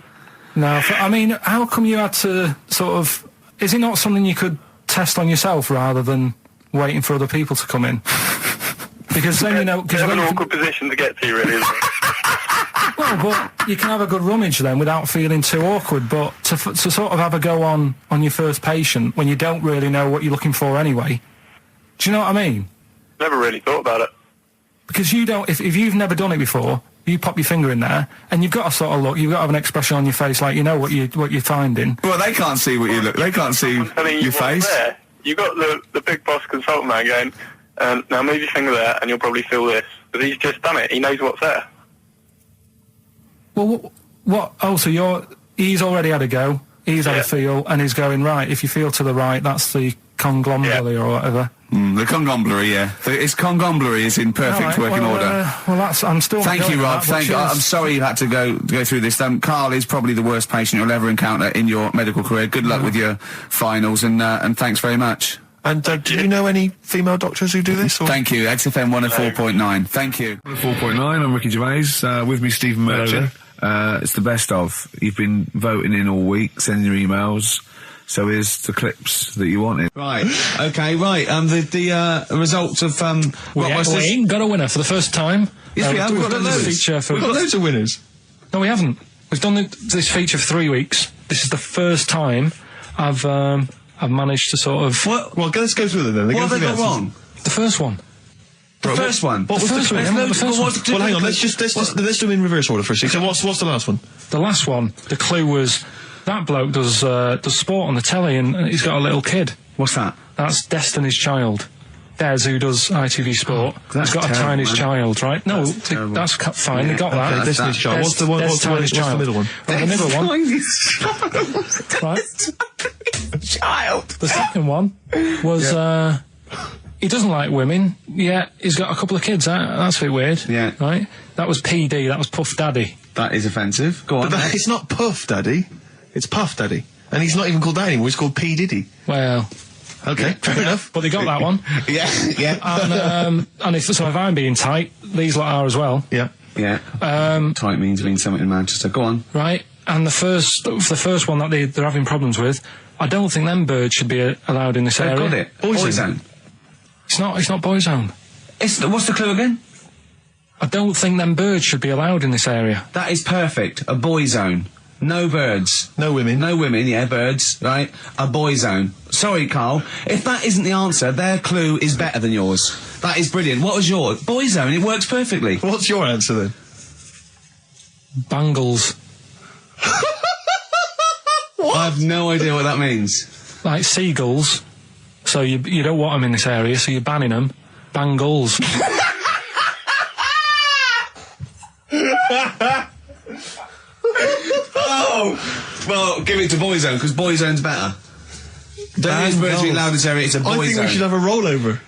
No, I mean, how come you had to sort of... Is it not something you could test on yourself rather than waiting for other people to come in? Because then, you know... It's Cause an when you awkward position to get to, really, isn't it? well, but you can have a good rummage then without feeling too awkward, but to sort of have a go on your first patient when you don't really know what you're looking for anyway, do you know what I mean? Never really thought about it. Because you don't... If you've never done it before... You pop your finger in there, and you've got to sort of look. You've got to have an expression on your face, like you know what you're finding. Well, they can't see what you look. They can't see I'm telling you your what's face. there. You got the big boss consultant man going, now move your finger there, and you'll probably feel this. But he's just done it. He knows what's there. Well, what? Oh, so he's already had a go. He's had a feel, and he's going right. If you feel to the right, that's the conglomerate or whatever. The conglomerate, yeah. It's conglomerate is in perfect working order. Well, that's. I'm still. Thank you, Rob. Thank you. I'm sorry you had to go through this. Carl is probably the worst patient you'll ever encounter in your medical career. Good luck with your finals, and thanks very much. And do you know any female doctors who do this? Or? Thank you. XFM 104.9. Thank you. 4.9, I'm Ricky Gervais, with me Stephen Merchant. It's the best of. You've been voting in all week, sending your emails, so here's the clips that you wanted. Right, okay, right, the results of, We ain't got a winner for the first time. Yes, we have. We've got done this loads. feature for... We've got loads of winners. No, we haven't. We've done this feature for 3 weeks. This is the first time I've managed to sort of... What? Well, let's go through them then. What have they got wrong? The first one. The first one? What was The first one, yeah, the first one. Well, hang on. Let's do them in reverse order first. So what's the last one? The last one, the clue was that bloke does sport on the telly and he's got a little kid. What's that? That's Destiny's Child. Des, who does ITV Sport, that's has got terrible, a tiny man. child, right? No, That's terrible. that's fine. They got that. okay, Destiny's Child. What's the one? What's the middle one? Right, the middle one, right? Child. The second one was he doesn't like women. Yeah, he's got a couple of kids. That's a bit weird. Yeah. Right. That was PD. That was Puff Daddy. That is offensive. Go on. But it's not Puff Daddy. It's Puff Daddy. And he's not even called that anymore. He's called P. Diddy. Well, Okay, fair enough. but they got that one. Yeah, yeah. And if I'm being tight, these lot are as well. Yeah. Yeah. Tight means something in Manchester. Go on. Right. And the first one that they're having problems with, I don't think them birds should be allowed in this They've area. got it. Boyzone. It's not Boyzone. What's the clue again? I don't think them birds should be allowed in this area. That is perfect. A boy zone. No birds. No women. No women, yeah, birds, right? A boy zone. Sorry, Carl. If that isn't the answer, their clue is better than yours. That is brilliant. What was yours? Boy zone. It works perfectly. What's your answer then? Bangles. I have no idea what that means. Like seagulls. So you don't want them in this area, so you're banning them. Bangles. Oh! Well, give it to boy zone, because boy zone's better. Don't use birds being allowed in this area, it's a boy I think zone. we should have a rollover.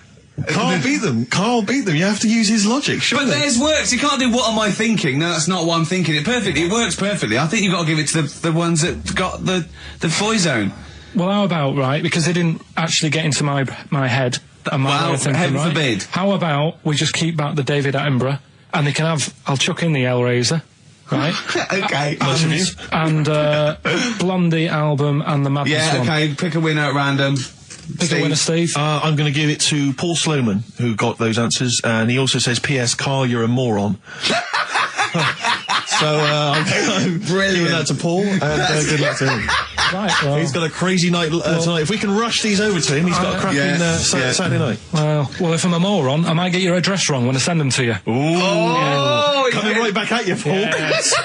Carl beat them. Carl beat them. You have to use his logic, surely. But theirs works. You can't do what am I thinking. No, that's not what I'm thinking. It perfectly. It works perfectly. I think you've got to give it to the ones that got the boy zone. Well, how about, right, because they didn't actually get into my head and my Well, way of thinking, heaven right? forbid. How about we just keep back the David Attenborough and they can have, I'll chuck in the Hellraiser, right? Okay. and Blondie album and the Madness Yeah, one. okay, pick a winner at random. Pick a winner, Steve. I'm going to give it to Paul Sloman, who got those answers, and he also says, P.S. Carl, you're a moron. So I'm giving that to Paul, and good luck to him. Right, well, He's got a crazy night tonight. If we can rush these over to him, he's got a cracking Saturday night. well, if I'm a moron, I might get your address wrong when I send them to you. Oh, Coming right back at you, Paul. Yes.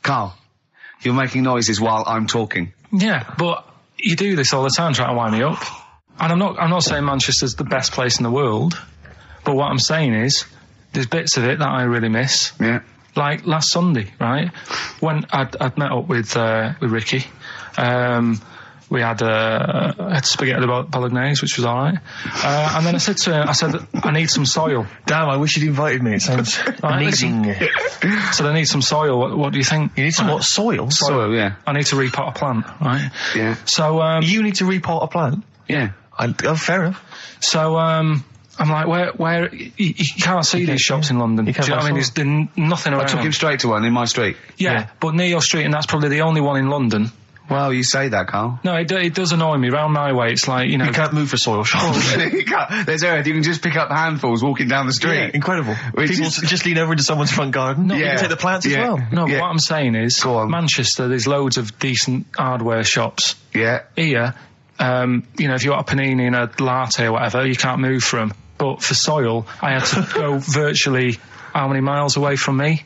Carl, you're making noises while I'm talking. Yeah, but you do this all the time trying to wind me up. And I'm not saying Manchester's the best place in the world, but what I'm saying is there's bits of it that I really miss. Yeah. Like last Sunday, right? When I'd met up with Ricky, we had spaghetti bolognese, which was all right. And then I said to him, I need some soil. Damn, I wish you'd invited me. It sounds amazing. So I need some soil. What do you think? You need some what? Soil? Soil, yeah. I need to repot a plant, right? Yeah. So You need to repot a plant? Yeah. Fair enough. So I'm like, where you can't see these shops in London. Do you know what I mean? There's nothing around. I took him straight to one in my street. Yeah, but near your street, and that's probably the only one in London. Well, you say that, Carl. No, it does annoy me. Round my way, it's like, you know... You can't move for soil shops. You can't. There's earth. You can just pick up handfuls walking down the street. Yeah, incredible. People just lean over into someone's front garden. No, You can take the plants as well. No, but what I'm saying is, Go on. Manchester, there's loads of decent hardware shops. Yeah. Here, you know, if you want a panini and a latte or whatever, you can't move from. But for soil, I had to go virtually how many miles away from me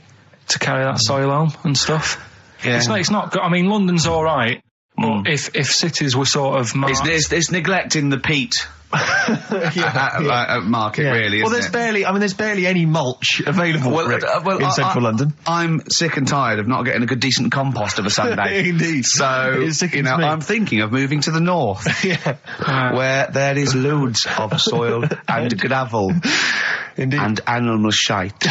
to carry that soil home and stuff. Yeah. It's not good. I mean, London's all right, but if cities were sort of marked... It's neglecting the peat market, really, Well, isn't there's barely any mulch available in central London. I'm sick and tired of not getting a good, decent compost of a Sunday. Indeed. So, It is sickening to me. I'm thinking of moving to the north, where there is loads of soil and gravel. Indeed. And animal shite.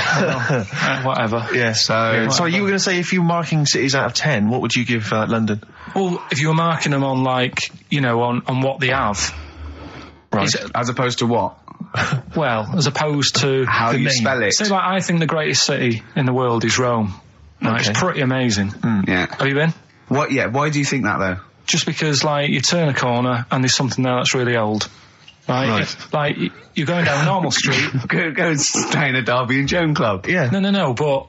whatever. Yeah. So you were going to say, if you were marking cities out of 10, what would you give London? Well, if you were marking them on, like, you know, on what they have. Right. As opposed to what? Well, as opposed to... How the you name. spell it. Say, like, I think the greatest city in the world is Rome. Right, Okay. it's pretty amazing. Yeah. Have you been? What? Yeah. Why do you think that, though? Just because, like, you turn a corner and there's something there that's really old. Right? Like, you're going down a normal street. Go and stay in a Derby and Joan club. Yeah. No, but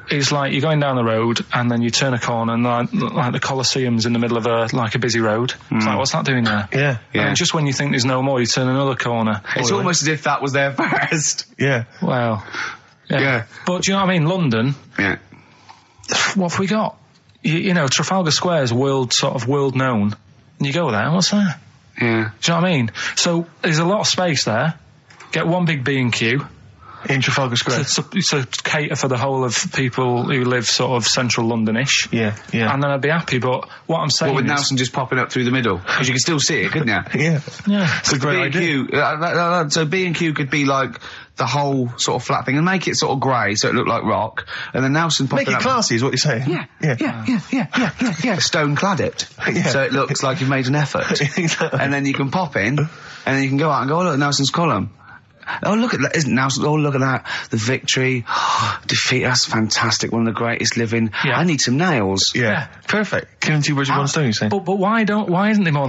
it's like you're going down the road and then you turn a corner and like the Colosseum's in the middle of a busy road. It's like, what's that doing there? Yeah. Yeah. And just when you think there's no more, you turn another corner. It's almost as if that was there first. Yeah. Well, Yeah. But do you know what I mean? London, Yeah. what have we got? You know, Trafalgar Square's world known. And you go there, what's there? Yeah. Do you know what I mean? So there's a lot of space there. Get one big B&Q. In Trafalgar Square. To cater for the whole of people who live sort of central Londonish. Yeah. And then I'd be happy, but what I'm saying Well, with is... Nelson just popping up through the middle. Because you can still see it, couldn't you? Yeah. Yeah. It's a great idea. B&Q, so B&Q could be like the whole sort of flat thing and make it sort of grey so it looked like rock. And then Nelson popping Make it up... classy is what you're saying. Yeah. Stone clad it. Yeah. So it looks like you've made an effort. Exactly. And then you can pop in, and then you can go out and go, oh, look, Nelson's column. Oh, look at that. Isn't Nelson? Oh, look at that. The victory. Defeat. That's fantastic. One of the greatest living. Yeah. I need some nails. Yeah. Perfect. Killing two birds with one stone, you say? But why isn't there more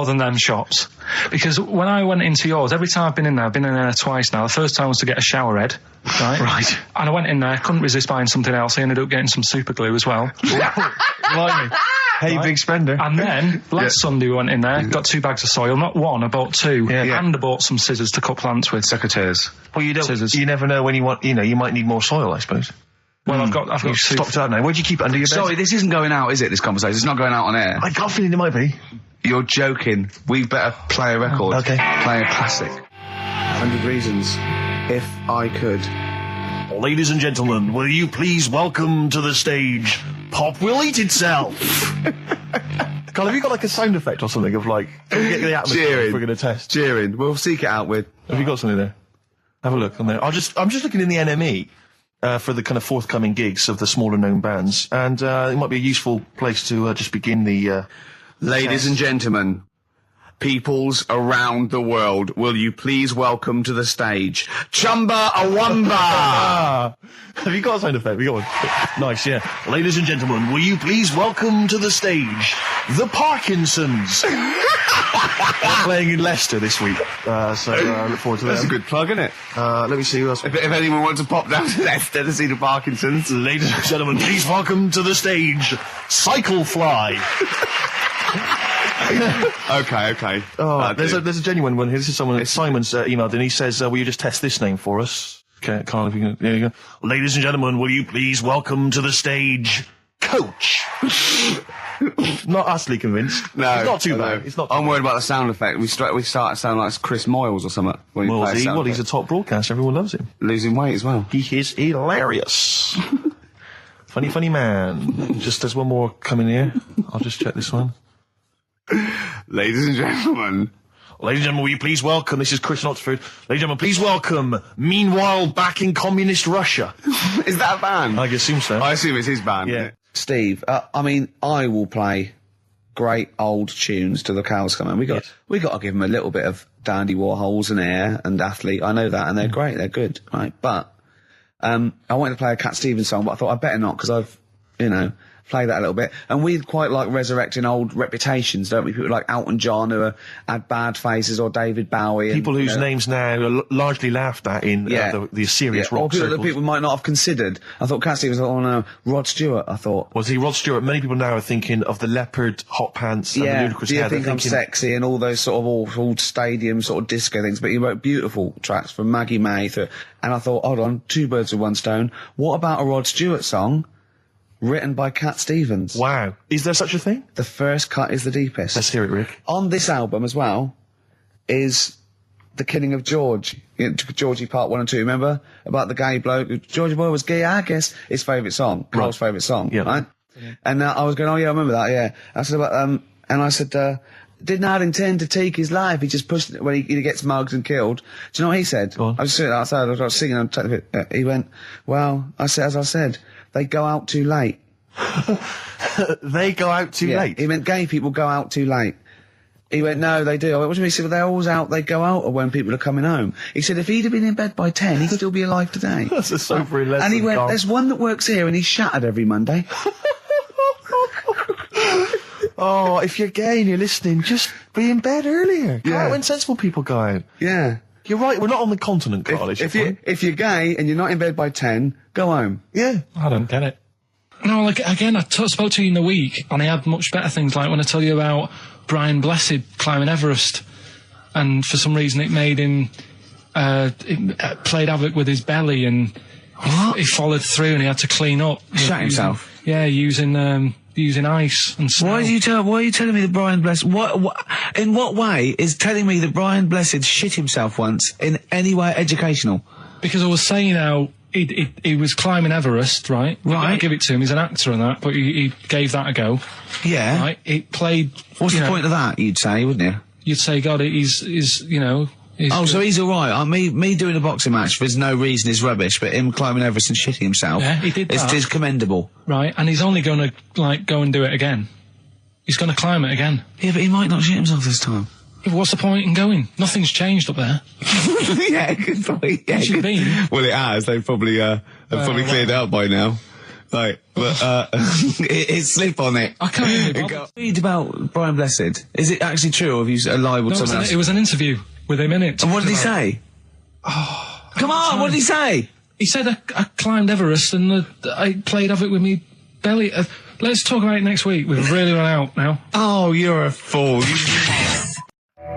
than them shops? Because when I went into yours, every time I've been in there twice now. The first time was to get a shower head, right? Right. And I went in there, couldn't resist buying something else. I ended up getting some super glue as well. Blimey. Hey, Right. big spender. And then last Sunday we went in there, got 2 bags of soil, not one, I bought 2, Yeah. and I bought some scissors to cut plants with. Secateurs. Well, Scissors. you never know when you want, you might need more soil, I suppose. Well, I've got You've 2. stopped out now. Where'd you keep it under your bed? Sorry, this isn't going out, is it, this conversation? It's not going out on air. I got a feeling it might be. You're joking. We better play a record. Okay. Play a classic. 100 Reasons. If I Could. Ladies and gentlemen, will you please welcome to the stage Pop Will Eat Itself? Carl, have you got like a sound effect or something of like, get the atmosphere Cheering. if we're going to test? Cheering. We'll seek it out with... Have you got something there? Have a look on there. I'm just looking in the NME. for the kind of forthcoming gigs of the smaller known bands, and it might be a useful place to just begin the. Ladies and gentlemen, peoples around the world, will you please welcome to the stage Chumba Awamba? Have you got a sound effect? We got one. Nice, yeah. Ladies and gentlemen, will you please welcome to the stage the Parkinsons? They're playing in Leicester this week, so look forward to that. That's a good plug, isn't it? Let me see who else. If anyone wants to pop down to Leicester to see the Parkinsons. Ladies and gentlemen, please welcome to the stage Cyclefly. Okay. Oh, there's a genuine one here. This is someone. Simon's emailed and he says, "Will you just test this name for us?" Okay, Carl, if you can. There you go. Ladies and gentlemen, will you please welcome to the stage Coach? Not utterly convinced. No, it's not too bad. It's not. I'm worried about the sound effect. We start to sound like Chris Moyles or something. Well, he's a top broadcaster. Everyone loves him. Losing weight as well. He is hilarious. funny man. Just there's one more coming here. I'll just check this one. Ladies and gentlemen, will you please welcome, this is Chris in Oxford, ladies and gentlemen, please welcome, meanwhile back in communist Russia. Is that a band? I assume so. I assume it's his band. Yeah. Steve, I mean, I will play great old tunes to the cows come home. We got to give them a little bit of Dandy Warhols and Air and Athlete. I know that, and they're great, they're good, right? But I wanted to play a Cat Stevens song, but I thought I'd better not, because I've, play that a little bit. And we quite like resurrecting old reputations, don't we? People like Elton John who had bad faces, or David Bowie. People whose names now are largely laughed at in the serious rock or people circles. that people might not have considered. I thought Cat Stevens, oh no, Rod Stewart, I thought. Was he Rod Stewart? Many people now are thinking of the leopard hot pants and the ludicrous hair. I think I'm sexy and all those sort of awful stadium sort of disco things, but he wrote beautiful tracks from Maggie May and I thought, hold on, two birds with one stone. What about a Rod Stewart song written by Cat Stevens? Wow. Is there such a thing? The first cut is the deepest. Let's hear it, Rick. On this album as well is The Killing of George. Georgie Part 1 and 2, remember? About the gay bloke. Georgie Boy was gay, I guess. His favourite song. Carl's favourite song, right? Yeah. And I was going, oh yeah, I remember that, yeah. I said about, and I said, did not intend to take his life. He just pushed it when he gets mugged and killed. Do you know what he said? Go on. I was sitting outside, I was singing, and he went, well, as I said, they go out too late. They go out too late? He meant gay people go out too late. He went, no, they do. I went, what do you mean? He said, well, they're always out, they go out when people are coming home. He said, if he'd have been in bed by 10, he'd still be alive today. That's a sobering lesson. And he went, there's one that works here and he's shattered every Monday. Oh, if you're gay and you're listening, just be in bed earlier. Go out when sensible people go out. Yeah. You're right, we're not on the continent, Carl. If you're gay and you're not in bed by 10, go home. Yeah. I don't get it. No, like, again, I spoke to you in the week, and I had much better things, like when I tell you about Brian Blessed climbing Everest, and for some reason it made him, it played havoc with his belly, and he followed through and he had to clean up. Shut himself? Yeah, using ice and snow. Why are you telling me that Brian Blessed, in what way is telling me that Brian Blessed shit himself once in any way educational? Because I was saying how he was climbing Everest, right? Right. I give it to him, he's an actor and that, but he gave that a go. Yeah. Right? It played... What's the point of that, you'd say, wouldn't you? You'd say, God, he's so he's alright. Me doing a boxing match for no reason is rubbish, but him climbing Everest and shitting himself, yeah, he did that. Is commendable. Right, and he's only going to, go and do it again. He's going to climb it again. Yeah, but he might not shit himself this time. Yeah, what's the point in going? Nothing's changed up there. Yeah, good point. Yeah, What's it been? Well, it has. They've probably cleared out by now. Right, but it's slip on it. I can't even read about Brian Blessed. Is it actually true, or have you lied with someone else? It was an interview with him in it. And what did he say? Oh, come on, what did he say? He said I climbed Everest and I played of it with me belly. Let's talk about it next week. We've really run out now. Oh, you're a fool.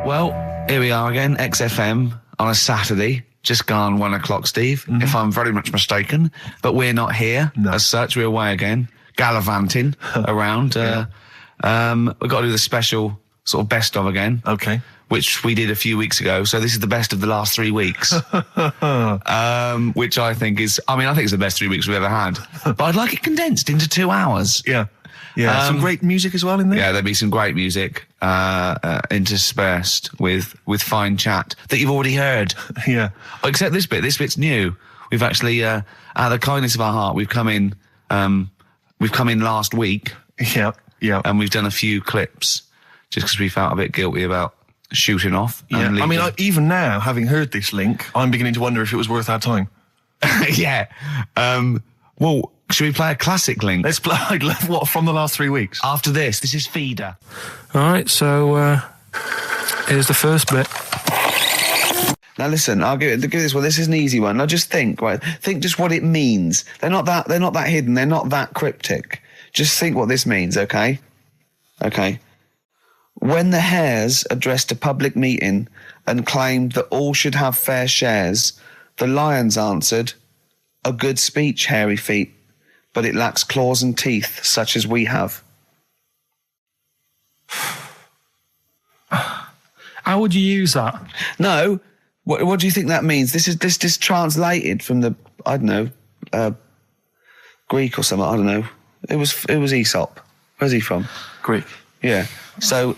Well, here we are again, XFM on a Saturday. Just gone 1 o'clock, Steve, if I'm very much mistaken. But we're not here as such. We're away again, gallivanting around. We've got to do the special sort of best of again. Okay. Which we did a few weeks ago. So this is the best of the last 3 weeks. Which I think is, I think it's the best 3 weeks we've ever had. But I'd like it condensed into 2 hours. Yeah. Yeah, some great music as well in there. Yeah, there'll be some great music interspersed with fine chat that you've already heard. Yeah. Except this bit. This bit's new. We've actually, out of the kindness of our heart, we've come in last week. Yeah, yeah. And we've done a few clips just because we felt a bit guilty about shooting off. Yeah. And I mean, leaving. even now, having heard this link, I'm beginning to wonder if it was worth our time. Yeah. Well, should we play a classic link? Let's play, what, from the last 3 weeks? After this is Feeder. All right, so here's the first bit. Now listen, I'll give this one. This is an easy one. Now just think, right? Think just what it means. They're not that hidden. They're not that cryptic. Just think what this means, okay? Okay. When the Hares addressed a public meeting and claimed that all should have fair shares, the Lions answered, "A good speech, hairy feet, but it lacks claws and teeth such as we have." How would you use that? No. What do you think that means? This is translated from the, I don't know, Greek or something. I don't know. It was Aesop. Where's he from? Greek. Yeah. So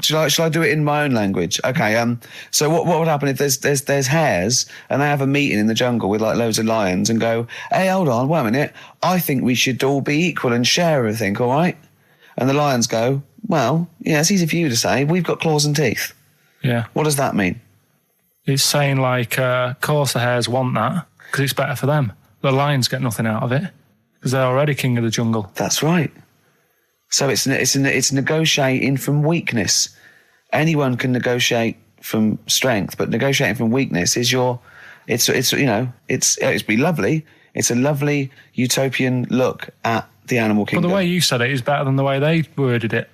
shall I do it in my own language? Okay. So what would happen if there's hares and they have a meeting in the jungle with like loads of lions and go, "Hey, hold on, wait a minute. I think we should all be equal and share everything, all right?" And the lions go, "Well, yeah, it's easy for you to say. We've got claws and teeth." Yeah. What does that mean? It's saying like, of course the hares want that because it's better for them. The lions get nothing out of it because they're already king of the jungle. That's right. So it's negotiating from weakness. Anyone can negotiate from strength, but negotiating from weakness is it's be lovely. It's a lovely utopian look at the animal kingdom. But the way you said it is better than the way they worded it.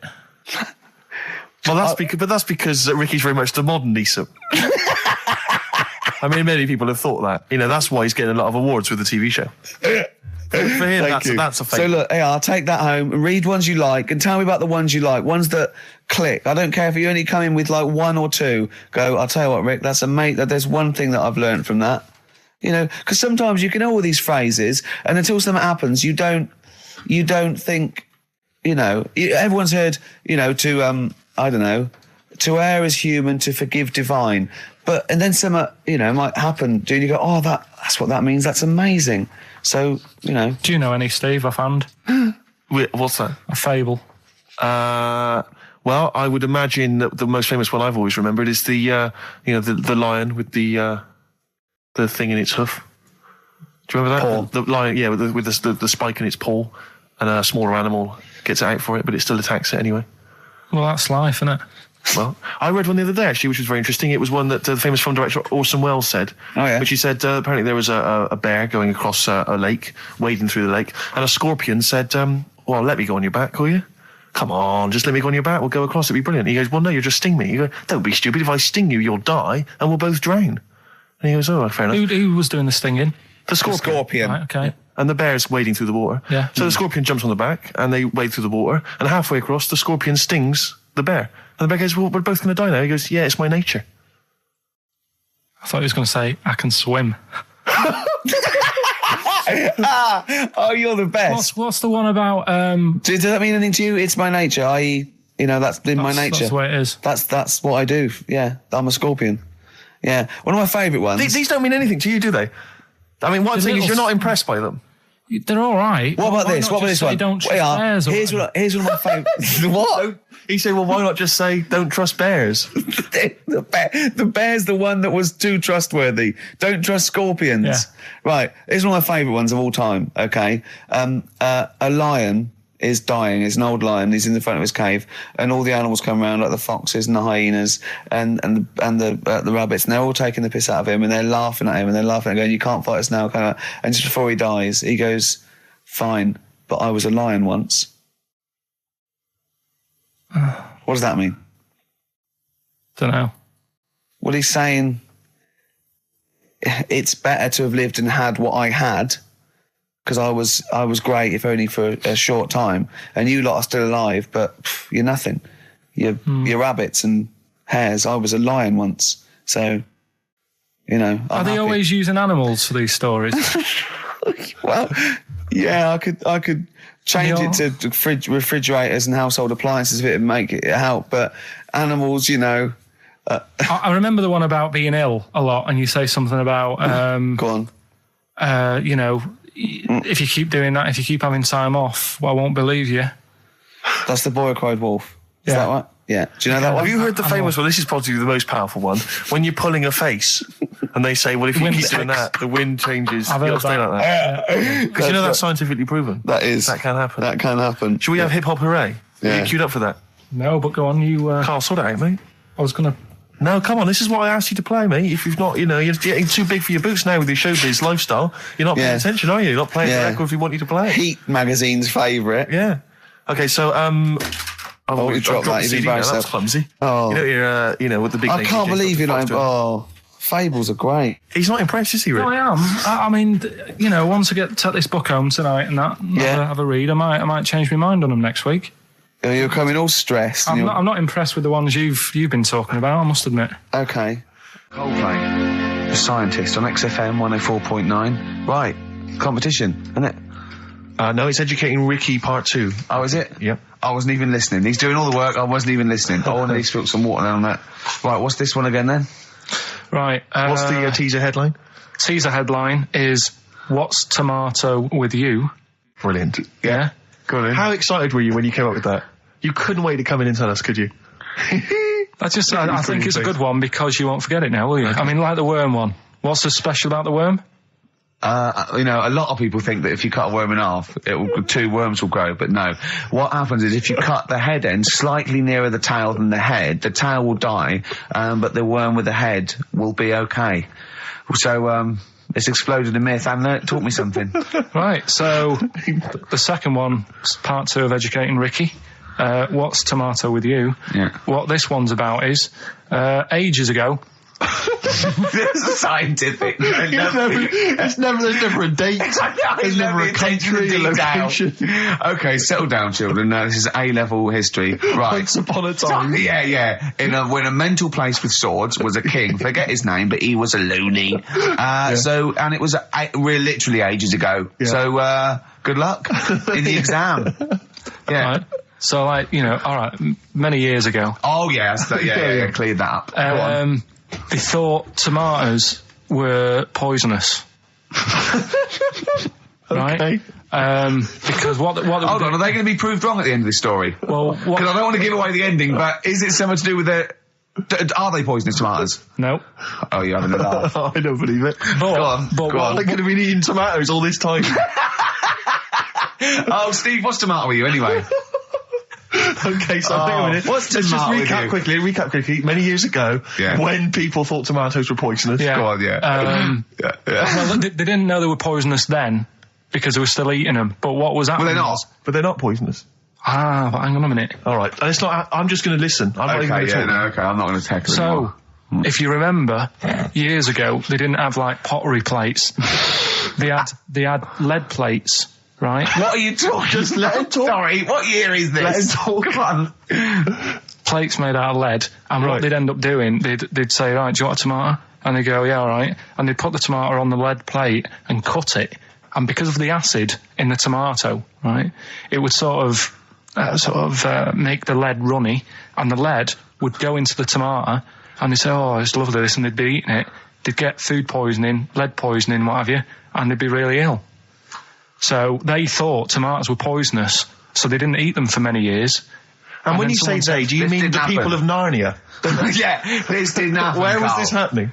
Well, that's because Ricky's very much the modern Aesop. I mean, many people have thought that. You know, that's why he's getting a lot of awards with the TV show. For him, that's a fake. So look, hey, I'll take that home and read ones you like and tell me about the ones you like, ones that click. I don't care if you only come in with like one or two. Go, I'll tell you what, Rick, there's one thing that I've learned from that. You know, because sometimes you can know all these phrases and until something happens, you don't think, you know, everyone's heard, you know, to, I don't know, to err is human, to forgive divine. And then something, you know, might happen. Do you go, oh, that's what that means. That's amazing. So, you know. Do you know any, Steve, offhand? What's that? A fable. Well, I would imagine that the most famous one I've always remembered is the lion with the thing in its hoof. Do you remember that? Paw. The lion, yeah, with the spike in its paw, and a smaller animal gets out for it, but it still attacks it anyway. Well, that's life, isn't it? Well, I read one the other day, actually, which was very interesting. It was one that the famous film director Orson Welles said. Oh, yeah. Which he said, apparently there was a bear going across a lake, wading through the lake, and a scorpion said, well, let me go on your back, will you? Come on, just let me go on your back, we'll go across, it'd be brilliant. He goes, well, no, you'll just sting me. You go, don't be stupid, if I sting you, you'll die, and we'll both drown. And he goes, oh, fair enough. Who was doing the stinging? The scorpion. Right, okay. And the bear's wading through the water. Yeah. So the scorpion jumps on the back, and they wade through the water, and halfway across, the scorpion stings the bear. And the bear goes, well, we're both going to die now. He goes, yeah, it's my nature. I thought he was going to say, I can swim. Oh, you're the best. What's the one about... Does that mean anything to you? It's my nature, i.e., you know, that's in my nature. That's the way it is. That's what I do. Yeah, I'm a scorpion. Yeah, one of my favourite ones. These don't mean anything to you, do they? I mean, one thing is you're not impressed by them. They're all right. What about Why this? not What about just this say one? Don't trust bears or Here's one of my favourites. What? He said, well, why not just say, don't trust bears? The bear's the one that was too trustworthy. Don't trust scorpions. Yeah. Right. Here's one of my favourite ones of all time. Okay. A lion is dying. It's an old lion. He's in the front of his cave, and all the animals come around, like the foxes and the hyenas and the rabbits, and they're all taking the piss out of him, and they're laughing at him, and they're laughing, going, "You can't fight us now." Kind of. And just before he dies, he goes, "Fine, but I was a lion once." What does that mean? Don't know. Well, he's saying it's better to have lived and had what I had, because I was great, if only for a short time, and you lot are still alive, but you're nothing. You're rabbits and hares. I was a lion once, so you know. Are they always using animals for these stories? Well, Yeah, I could change it to refrigerators and household appliances if it would make it help. But animals, you know. I remember the one about being ill a lot, and you say something about Go on. you know, if you keep doing that, if you keep having time off, well, I won't believe you. That's the boy who cried wolf. Is Yeah. that right? Yeah. Do you know that one? Have you heard the famous one? This is probably the most powerful one. When you're pulling a face, and they say, well, if you Wind keep doing that, the wind changes. I've You'll heard stay that. like that. Because you know that's scientifically proven. That is. That can happen. That can happen. Should we have hip hop hooray? Yeah. Are you queued up for that? No, but go on, you... Carl, sort it out, mate. I was going to... No, come on, this is what I asked you to play, mate. If you've not, you know, you're getting too big for your boots now with your showbiz lifestyle. You're not paying attention, are you? You're not playing the record if you want you to play it. Heat magazine's favourite. Yeah. Okay, so, Oh, you dropped that. the You've CD now. embarrassed That's yourself. clumsy. Oh. You know, you're, you know, with the big I name can't DJs believe you're got not... to it. Oh, fables are great. He's not impressed, is he, Rick? No, I am. I mean, you know, once I take this book home tonight and that, have a read, I might change my mind on them next week. You're coming all stressed. and I'm not impressed with the ones you've been talking about, I must admit. Okay. Coldplay, the scientist on XFM 104.9. Right, competition, isn't it? No, it's Educating Ricky Part 2. Oh, is it? Yep. I wasn't even listening. He's doing all the work. I wasn't even listening. I want to spill some water down on that. Right, what's this one again then? Right. What's the teaser headline? Teaser headline is, What's Tomato with You? Brilliant. Yeah? Go on in. How excited were you when you came up with that? You couldn't wait to come in and tell us, could you? I think it's a good one because you won't forget it now, will you? I mean, like the worm one. What's so special about the worm? You know, a lot of people think that if you cut a worm in half, two worms will grow, but no. What happens is if you cut the head end slightly nearer the tail than the tail will die, but the worm with the head will be okay. So, it's exploded a myth, and it taught me something. Right, so the second one, part 2 of Educating Ricky. What's Tomato with You? Yeah. What this one's about is, ages ago... This is scientific. There's never a date. There's never a country, a location. Okay, settle down, children. No, this is A-level history. Right. Once upon a time. Yeah. When a mental place with swords was a king, forget his name, but he was a loony. So, and it was literally ages ago. Yeah. So, good luck in the exam. Yeah. Right. So, like, you know, all right, many years ago. Oh, yeah, cleared that up. Go on. They thought tomatoes were poisonous. Right? Okay. Because what Hold on, are they going to be proved wrong at the end of this story? Well, because I don't want to give away the ending, but is it something to do with are they poisonous tomatoes? No. Oh, you're having a laugh. I don't believe it. Go on. They're going to be eating tomatoes all this time. Oh, Steve, what's tomato with you anyway? Okay, so hang on a minute. What's Let's just tomato with recap quickly. Many years ago, Yeah. when people thought tomatoes were poisonous. Yeah. Go on, yeah. Well, they didn't know they were poisonous then because they were still eating them. But what was happening? Well, they're not. was- But they're not poisonous. But hang on a minute. All right. And it's not. I'm just going to listen. I'm not even going to talk. Okay, I'm not going to tackle it So, anymore. if you remember, years ago they didn't have like pottery plates. They had lead plates, right? What are you talking? Just let him talk. Sorry, what year is this? Let him talk. Come on. Plates made out of lead, and Right. what they'd end up doing, they'd say, right, do you want a tomato? And they'd go, yeah, all right. And they'd put the tomato on the lead plate and cut it. And because of the acid in the tomato, right, it would sort of make the lead runny, and the lead would go into the tomato, and they'd say, oh, it's lovely this, and they'd be eating it. They'd get food poisoning, lead poisoning, what have you, and they'd be really ill. So they thought tomatoes were poisonous, so they didn't eat them for many years. And when then you say someone they, said, do you this mean didn't the people happen. of Narnia? Yeah, this didn't happen. Where was Carl. this happening?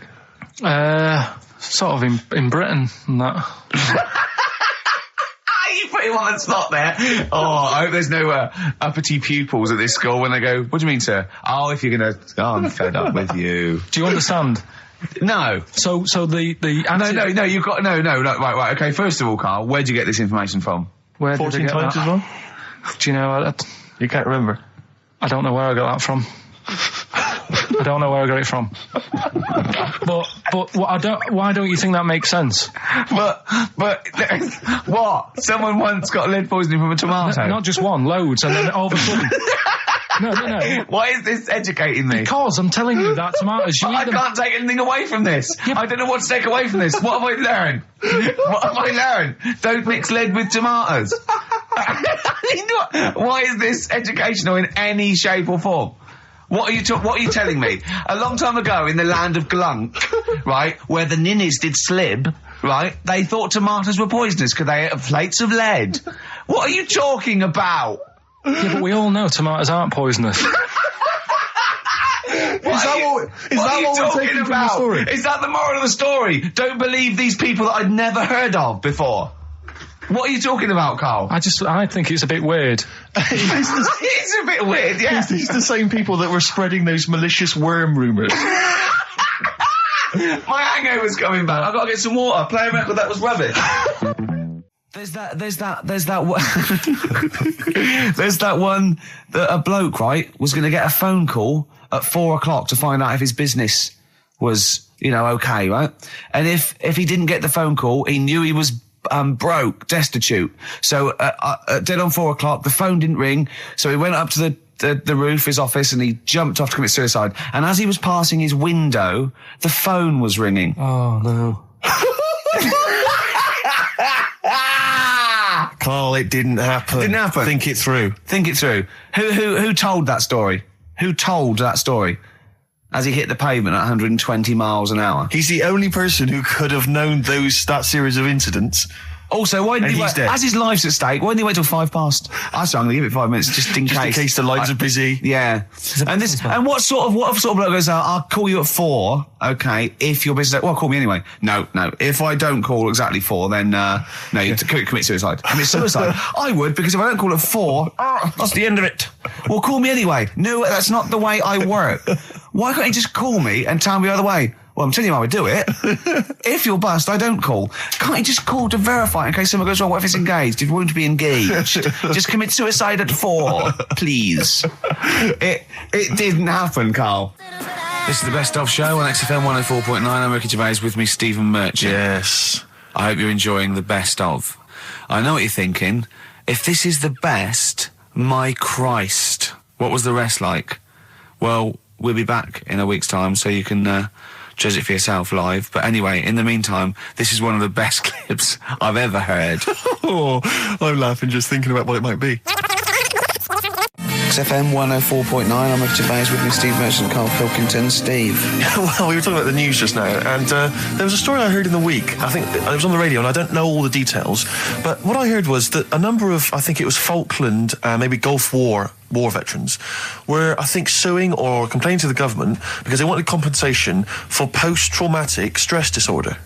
Sort of in Britain and that. You put him on the spot there. Oh, I hope there's no uppity pupils at this school when they go, what do you mean, sir? Oh, if you're going to... Oh, I'm fed up with you. Do you understand? No. So the No, you've got... No, right, okay, first of all, Carl, where'd you get this information from? Where did 14 I get times that? as well? Do you know? You can't remember. I don't know where I got that from. I don't know where I got it from. But why don't you think that makes sense? But what? Someone once got lead poisoning from a tomato? Not just one, loads, and then all of a sudden... No. Why is this educating me? Because I'm telling you that tomatoes, you I eat them. can't take anything away from this. I don't know what to take away from this. What have I learned? What have I learned? Don't mix lead with tomatoes. Why is this educational in any shape or form? What are you telling me? A long time ago in the land of Glunk, right, where the ninnies did slib, right, they thought tomatoes were poisonous because they ate plates of lead. What are you talking about? Yeah, but we all know tomatoes aren't poisonous. Is that what we're taking from the story? Is that the moral of the story? Don't believe these people that I'd never heard of before. What are you talking about, Carl? I think it's a bit weird. It's a bit weird, yeah. It's the same people that were spreading those malicious worm rumours. My hangover's coming back. I've got to get some water. Play a record that was rubbish. There's that one that a bloke, right, was going to get a phone call at 4:00 to find out if his business was, okay, right? And if he didn't get the phone call, he knew he was broke, destitute. So dead on 4:00, the phone didn't ring. So he went up to the roof, his office, and he jumped off to commit suicide. And as he was passing his window, the phone was ringing. Oh, no. Carl, it didn't happen. Didn't happen. Think it through. Think it through. Who told that story? Who told that story? As he hit the pavement at 120 miles an hour. He's the only person who could have known that series of incidents. Also, why didn't he wait? As his life's at stake, why didn't he wait till 5 past? I was going to give it 5 minutes just in case. Just in case the lines are busy. Yeah. And what sort of bloke goes, I'll call you at 4, okay, if your business... Well, call me anyway. No. If I don't call exactly 4, then, no, you commit suicide. Commit suicide. I would, because if I don't call at 4, that's the end of it. Well, call me anyway. No, that's not the way I work. Why can't you just call me and tell me the other way? Well, I'm telling you how I do it. If you're bust, I don't call. Can't you just call to verify in case something goes wrong? What if it's engaged? It won't be engaged. Just commit suicide at 4, please. It didn't happen, Carl. This is the Best Of Show on XFM 104.9. I'm Ricky Gervais, with me, Stephen Merchant. Yes. I hope you're enjoying the Best Of. I know what you're thinking. If this is the best, my Christ, what was the rest like? Well, we'll be back in a week's time, so you can... judge it for yourself live. But anyway, in the meantime, this is one of the best clips I've ever heard. Oh, I'm laughing just thinking about what it might be. XFM 104.9, I'm Ricky Gervais, with me, Steve Merchant, Karl Pilkington. Steve. Well, we were talking about the news just now, and there was a story I heard in the week. I think it was on the radio, and I don't know all the details, but what I heard was that a number of, I think it was Falkland, maybe Gulf War veterans were, I think, suing or complaining to the government because they wanted compensation for post-traumatic stress disorder.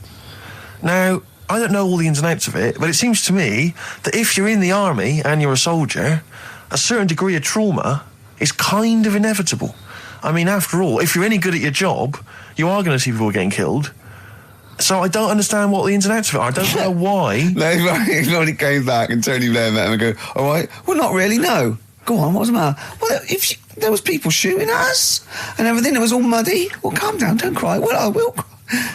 Now, I don't know all the ins and outs of it, but it seems to me that if you're in the army and you're a soldier, a certain degree of trauma is kind of inevitable. I mean, after all, if you're any good at your job, you are going to see people getting killed. So I don't understand what the ins and outs of it are. I don't know why. He only came back and Tony Blair met him and go, all right, well, not really, no. Go on, what's the matter? Well, there was people shooting at us and everything, it was all muddy. Well, calm down, don't cry. Well, I will cry.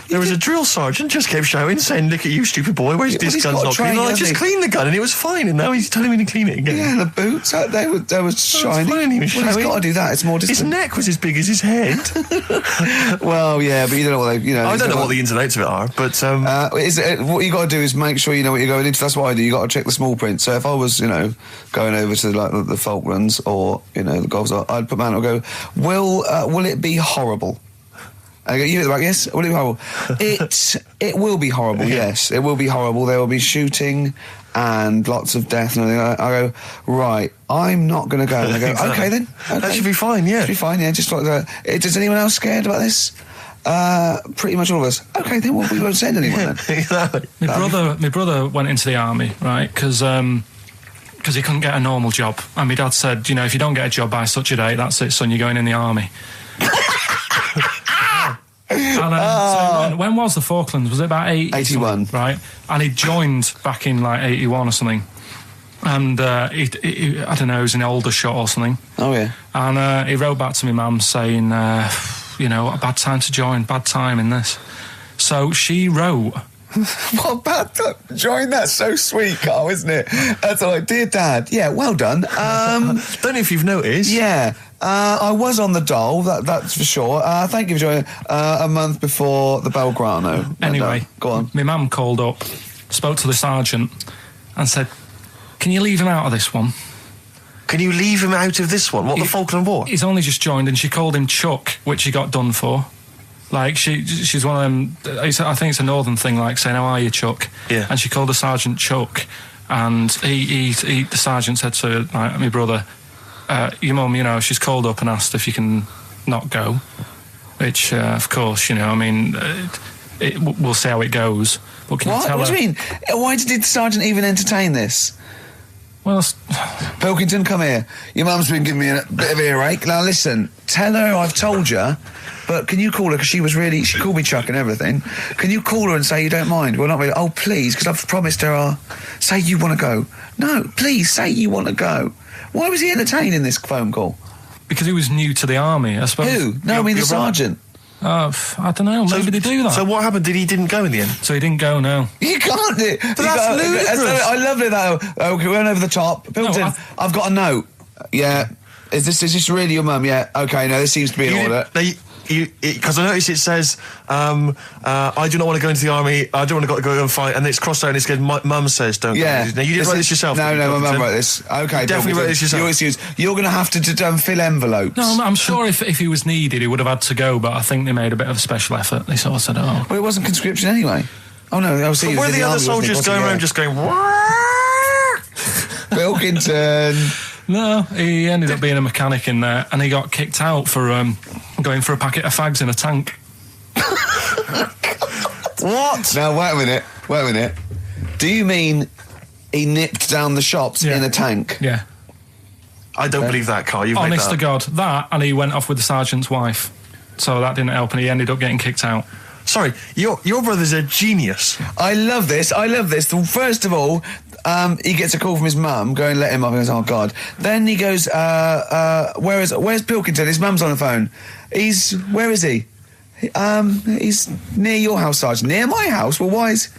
There was a drill sergeant just kept shouting, saying, look at you, stupid boy, where's this gun's not clean? I just cleaned the gun and it was fine, and now he's telling me to clean it again. Yeah, the boots, they were shiny. He's got to do that, it's more distant. His neck was as big as his head. Well, yeah, but you don't know what they, I don't know what the ins and outs of it are, but... what you got to do is make sure you know what you're going into. That's what I do, you got to check the small print. So if I was, going over to the Falklands or, the Gulf, I'd put my hand and go, will it be horrible? I go, you hit the back, yes? Will it be horrible? It will be horrible, yes. It will be horrible. There will be shooting and lots of death and everything. I go, right, I'm not going to go. And I go, exactly. Okay then. Okay. That should be fine, yeah. Should be fine, yeah. Just like that. Is anyone else scared about this? Pretty much all of us. Okay, then we won't send anyone then. Exactly. My brother went into the army, right, because he couldn't get a normal job. And my dad said, if you don't get a job by such a date, that's it, son, you're going in the army. And when was the Falklands? Was it about 81? Right, and he joined back in 81 or something. And he I don't know, he was in an older shot or something. Oh yeah. And he wrote back to my mum saying, a bad time to join, bad time in this. So she wrote. What bad time? Join, that's so sweet, Carl, isn't it? That's like, dear Dad, yeah, well done. Don't know if you've noticed. Yeah, I was on the dole, that's for sure. Thank you for joining. A month before the Belgrano. Anyway, go on. My mum called up, spoke to the sergeant, and said, "Can you leave him out of this one?" Can you leave him out of this one? What, the Falkland War? He's only just joined, and she called him Chuck, which he got done for. Like, she's one of them, I think it's a northern thing, like saying, "How are you, Chuck?" Yeah. And she called the sergeant Chuck, and the sergeant said to like, my brother, "Your mum, you know, she's called up and asked if you can not go," which, of course, you know, I mean, we'll see how it goes. But can you tell What her? do you mean? Why did the sergeant even entertain this? Well, Pilkington, come here. Your mum's been giving me a bit of earache. Now listen, tell her I've told you, but can you call her, because she called me Chuck and everything. Can you call her and say you don't mind? Well, not really. Oh, please, because I've promised her say you want to go. No, please, say you want to go. Why was he entertaining this phone call? because he was new to the army, I suppose. Who? No, I mean the you're right. sergeant. I don't know. Maybe they do that. So what happened? He didn't go in the end? So he didn't go, no. You can't do it. that's ludicrous. I love it, though. Okay, we went over the top. Pilkington, I've got a note. Yeah. Is this really your mum? Yeah. Okay, no, this seems to be in order. Because I noticed it says, I do not want to go into the army, I don't want to go and fight, and it's crossed out and it's good, my mum says don't go. Now, you didn't write this yourself? No, my mum wrote this. Okay, you definitely wrote this yourself. Your excuse. You're going to have to fill envelopes. No, I'm sure if he was needed, he would have had to go, but I think they made a bit of a special effort. They sort of said, oh. Well, it wasn't conscription anyway. Oh, no, I was But were the other soldiers going around just going, Pilkington. No, he ended up being a mechanic in there, and he got kicked out for going for a packet of fags in a tank. what? Now, wait a minute. Do you mean he nipped down the shops in a tank? Yeah. I don't believe that, Carl. You've Honest made to that. God, that, and he went off with the sergeant's wife. So that didn't help, and he ended up getting kicked out. Sorry, your brother's a genius. I love this. First of all, he gets a call from his mum, going, let him up. He goes, oh, God. Then he goes, where's Pilkington? His mum's on the phone. Where is he? He's near your house, Sergeant. Near my house? Well, why is...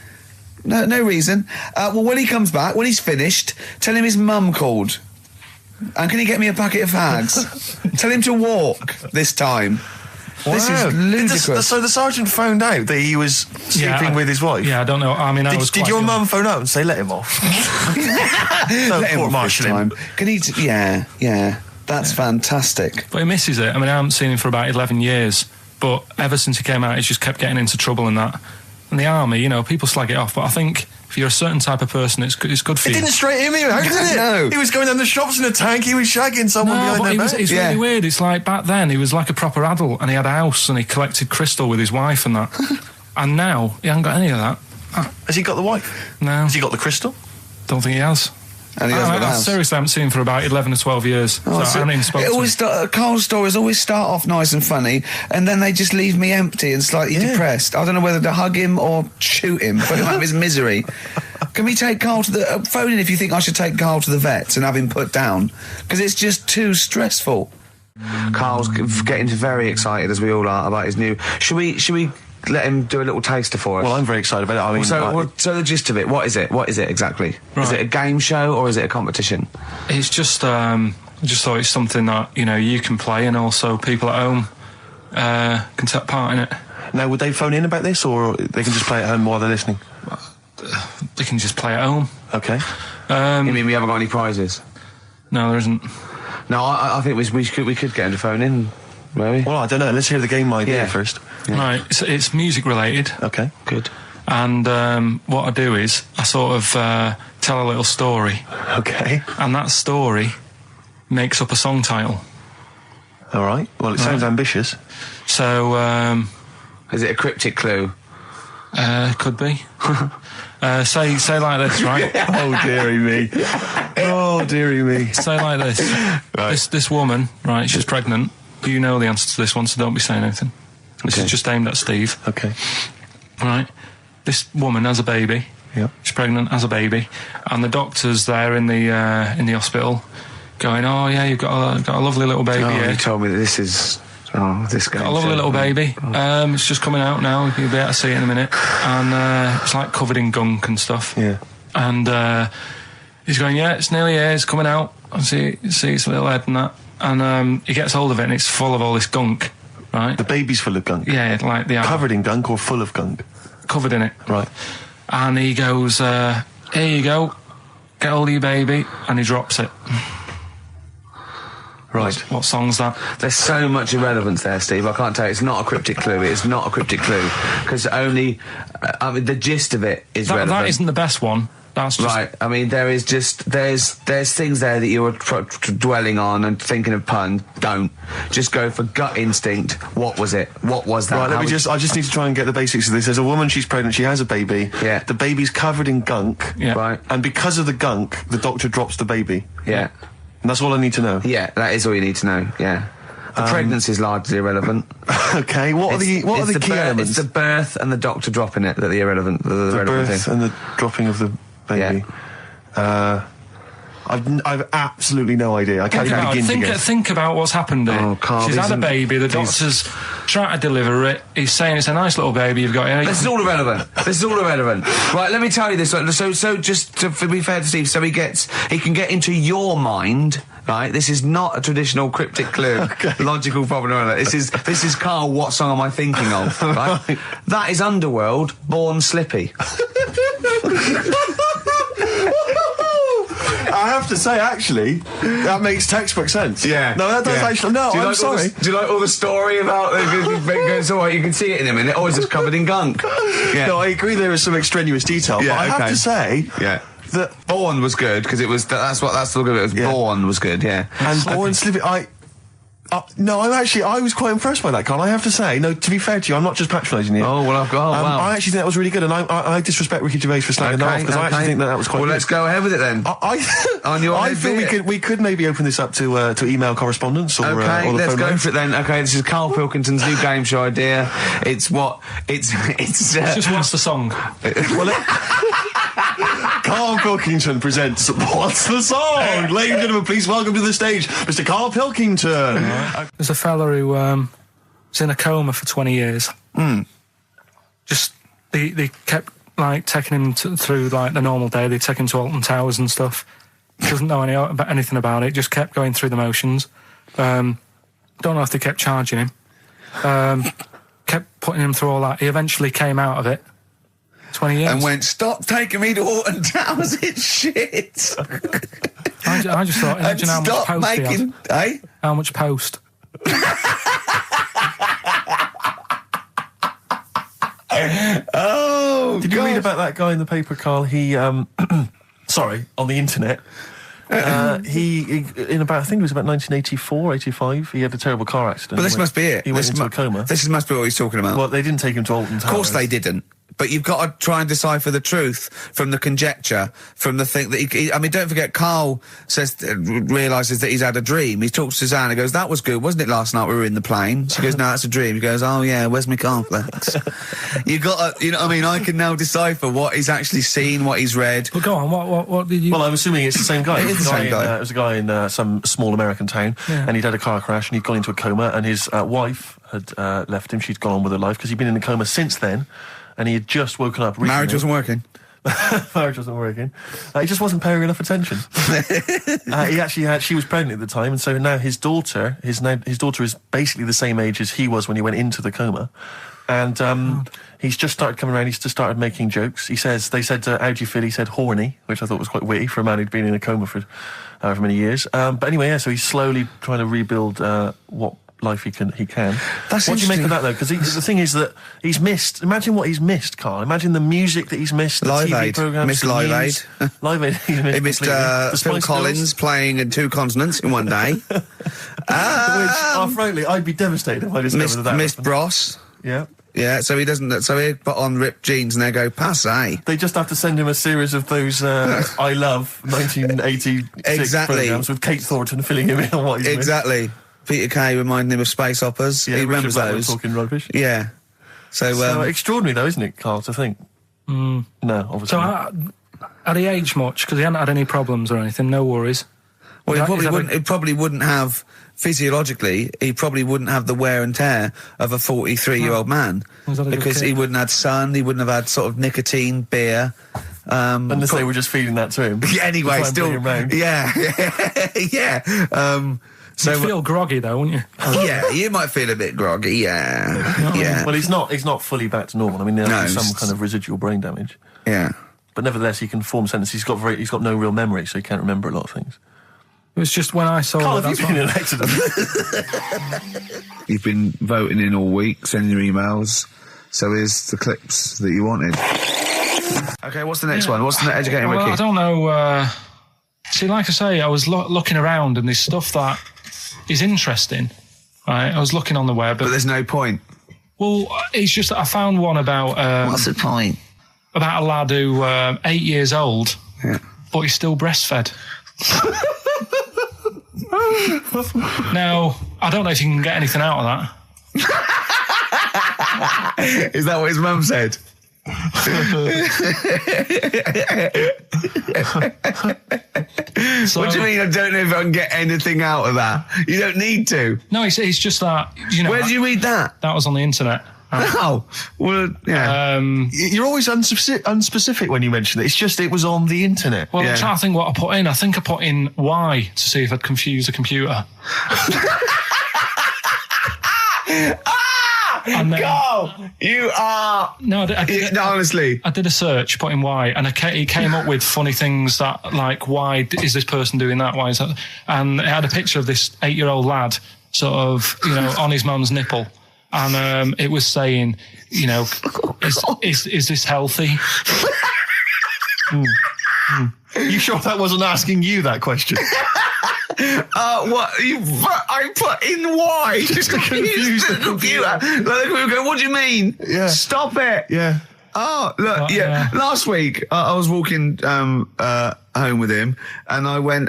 No reason. Well, when he comes back, when he's finished, tell him his mum called. And can he get me a packet of fags? Tell him to walk this time. Wow. This is ludicrous. So the sergeant found out that he was sleeping with his wife? Yeah, I don't know. I mean, Did your mum phone up and say, let him off? No, Let him off marshal this him. time. Can he... Yeah. That's fantastic. But he misses it. I mean, I haven't seen him for about 11 years, but ever since he came out, he's just kept getting into trouble and that. And the army, you know, people slag it off, but I think if you're a certain type of person, it's good for It you. didn't straight him out, did it? No. He was going down the shops in a tank, he was shagging someone No, but behind their back. it's really weird. It's like back then, he was like a proper adult, and he had a house, and he collected crystal with his wife and that. And now, he hasn't got any of that. Has he got the wife? No. Has he got the crystal? Don't think he has. And he hasn't got a house. Seriously, I haven't seen him for about 11 or 12 years. Oh, so I haven't even spoken to him. Carl's stories always start off nice and funny, and then they just leave me empty and slightly depressed. I don't know whether to hug him or shoot him, put him out of his misery. Can we take Carl to the... phone in if you think I should take Carl to the vets and have him put down, because it's just too stressful. Carl's getting very excited, as we all are, about his new... Should we let him do a little taster for us? Well, I'm very excited about it. I mean, So the gist of it, what is it? What is it exactly? Right. Is it a game show or is it a competition? It's just, I just thought it's something that, you know, you can play and also people at home can take part in it. now, would they phone in about this, or they can just play at home while they're listening? They can just play at home. Okay. You mean we haven't got any prizes? No, there isn't. No, I think we could get him to phone in, maybe. Well, I don't know. Let's hear the game idea Yeah. first. Yeah. Right, it's music related. Okay. Good. And what I do is I sort of tell a little story, Okay. and that story makes up a song title. All right. Well, it sounds ambitious. So, Is it a cryptic clue? could be. Say like this, right? Oh, dearie me. Oh, dearie me. Say like this. Right. This woman, right, she's pregnant. You know the answer to this one, so don't be saying anything. This Okay. is just aimed at Steve. Okay. Right. This woman has a baby. Yeah. She's pregnant, has a baby, and the doctor's there in the hospital, going, "Oh yeah, you've got a lovely little baby Oh, here. you told me that this is... Oh, this guy. Got a lovely little baby. It's just coming out now. You'll be able to see it in a minute, and it's like covered in gunk and stuff. Yeah. And he's going, yeah, it's nearly here. It's coming out. I see its little head and that. and he gets hold of it, and it's full of all this gunk, right? The baby's full of gunk. Yeah, like the Covered in gunk or full of gunk? covered in it. Right. And he goes, here you go, get hold of your baby, and he drops it. Right. What song's that? There's so much irrelevance there, Steve. I can't tell you. It's not a cryptic clue. It's not a cryptic clue. Because only... I mean, the gist of it is relevant. That isn't the best one. That's just... Right. I mean, there is just... There's things there that you were dwelling on and thinking of pun. Don't. Just go for gut instinct. What was it? What was that? Right, I just need to try and get the basics of this. There's a woman, she's pregnant, she has a baby. Yeah. The baby's covered in gunk. Yeah. Right. And because of the gunk, the doctor drops the baby. Yeah. And that's all I need to know. Yeah, that is all you need to know. Yeah. The pregnancy is largely irrelevant. Okay, what are the key elements? It's the birth and the doctor dropping it that are the irrelevant. The relevant birth thing. and the dropping of the baby. Yeah. I've absolutely no idea. I can't even begin to guess. Think about what's happened here. Oh, Carl, She's had a baby, the doctor's trying to deliver it, he's saying it's a nice little baby you've got here. This is all irrelevant. This is all irrelevant. Right, let me tell you this. So just to be fair to Steve, he can get into your mind. Right, this is not a traditional cryptic clue, logical problem. This is Carl. What song am I thinking of? Right, that is Underworld, Born Slippy. I have to say, actually, that makes textbook sense. Yeah. No, that does actually. No, I'm sorry. Do you like all the story about? It's all right. You can see it in him, and it always is covered in gunk. Yeah. No, I agree. There is some extraneous detail, but I have to say, that Born was good because it was. That's the look of it. Was Born was good. Yeah. And Born Slippy, no, I was quite impressed by that, Carl. I have to say, no, to be fair to you, I'm not just patronising you. Oh, well, wow. I actually think that was really good, and I disrespect Ricky Gervais for slagging that off, because I actually think that was quite good. Well, let's go ahead with it then. I feel we could maybe open this up to email correspondence or okay, or the let's phone go lines. for it then. Okay, this is Karl Pilkington's new game show idea. It's Just what's the song? Karl Pilkington presents What's the Song? Ladies and gentlemen, please welcome to the stage Mr. Karl Pilkington. There's a fella who was in a coma for 20 years. Just they kept like taking him through like the normal day. They take him to Alton Towers and stuff. He doesn't know anything about it. Just kept going through the motions. Don't know if they kept charging him. Kept putting him through all that. He eventually came out of it. 20 years. And went, stop taking me to Alton Towers, it's shit. I just thought, imagine how much stop post he making, had. How much post? Oh, Did you read about that guy in the paper, Carl? He, sorry, on the internet. He in about, I think it was about 1984, 85, he had a terrible car accident. But this must be it. He went into a coma. This must be what he's talking about. Well, they didn't take him to Alton Towers. Of course they didn't. But you've got to try and decipher the truth from the conjecture, from the thing that I mean, don't forget, Carl realises that he's had a dream. He talks to Suzanne and goes, that was good, wasn't it, last night we were in the plane? She goes, no, that's a dream. He goes, oh yeah, where's my cornflakes? You got to, you know what I mean? I can now decipher what he's actually seen, what he's read. Well, go on, what did you... Well, I'm assuming it's the same guy. It is the same guy. It was a guy in some small American town, and he'd had a car crash, and he'd gone into a coma, and his wife had left him. She'd gone on with her life, because he'd been in a coma since then, and he had just woken up recently. Marriage wasn't working. Marriage wasn't working. He just wasn't paying enough attention. He actually had, she was pregnant at the time, and so now his daughter is basically the same age as he was when he went into the coma. And he's just started coming around, he's just started making jokes. They said, how do you feel? He said horny, which I thought was quite witty for a man who'd been in a coma for however many years. But anyway, yeah, so he's slowly trying to rebuild what life he can. That's what do you make of that, though? Because the thing is that he's missed. Imagine what he's missed, Carl. Imagine the music that he's missed. The Live TV Aid. programs. Missed Live Aid. Live Aid. He missed Phil Collins playing in 2 continents in one day. Which, frankly, I'd be devastated if I discovered that. Missed Bros. Yeah. Yeah, so he doesn't. So he put on ripped jeans and they go passe. They just have to send him a series of those I Love 1986 Exactly. programs with Kate Thornton filling him in on what he's missed. Exactly. Peter Kay reminding him of space operas. Yeah, he remembers Richard Blackman those. talking rubbish. Yeah. So extraordinary, though, isn't it, Carl, to think? No, obviously. So, had he aged much? Because he hadn't had any problems or anything, no worries. well, he probably wouldn't have, physiologically, he probably wouldn't have the wear and tear of a 43-year-old man. Was that a good Because kid? he wouldn't have had sun, he wouldn't have had sort of nicotine, beer. Unless they were just feeding that to him. Anyway, to try and still, bring him round. yeah. So You'd feel groggy though, wouldn't you? yeah, you might feel a bit groggy. Yeah. Well, he's not fully back to normal. I mean, there's No, some it's- kind of residual brain damage. Yeah. But nevertheless, he can form sentences. He's got no real memory, so he can't remember a lot of things. It was just when I saw Carl, it. have you been in an accident? You've been voting in all week, sending your emails. So here's the clips that you wanted. Okay, what's the next one? What's the educating Well, wiki? I don't know. See, like I say, I was looking around and there's stuff that is interesting. Right, I was looking on the web. But there's no point. Well, it's just that I found one about What's the point? about a lad who 8 years old, Yeah. but he's still breastfed. Now, I don't know if you can get anything out of that. Is that what his mum said? So, What do you mean? I don't know if I can get anything out of that. You don't need to. No, it's just that, you know, Where did you read that? that was on the internet. Oh, well, yeah. You're always unspecific when you mention it. It's just it was on the internet. Well, Yeah. I'm trying to think what I put in. I think I put in Y to see if I'd confuse a computer. And then- Go! You are. No, No, honestly. I did a search, put in why, and it came up with funny things that, like, why is this person doing that? Why is that? And it had a picture of this 8-year-old lad, sort of, you know, on his mum's nipple, and it was saying, you know, is this healthy? You sure that wasn't asking you that question? What? I put in why? Just to confuse the computer. Like, the computer go, what do you mean? Yeah. Stop it. Yeah. Oh, look, yeah. Last week, I was walking home with him, and I went,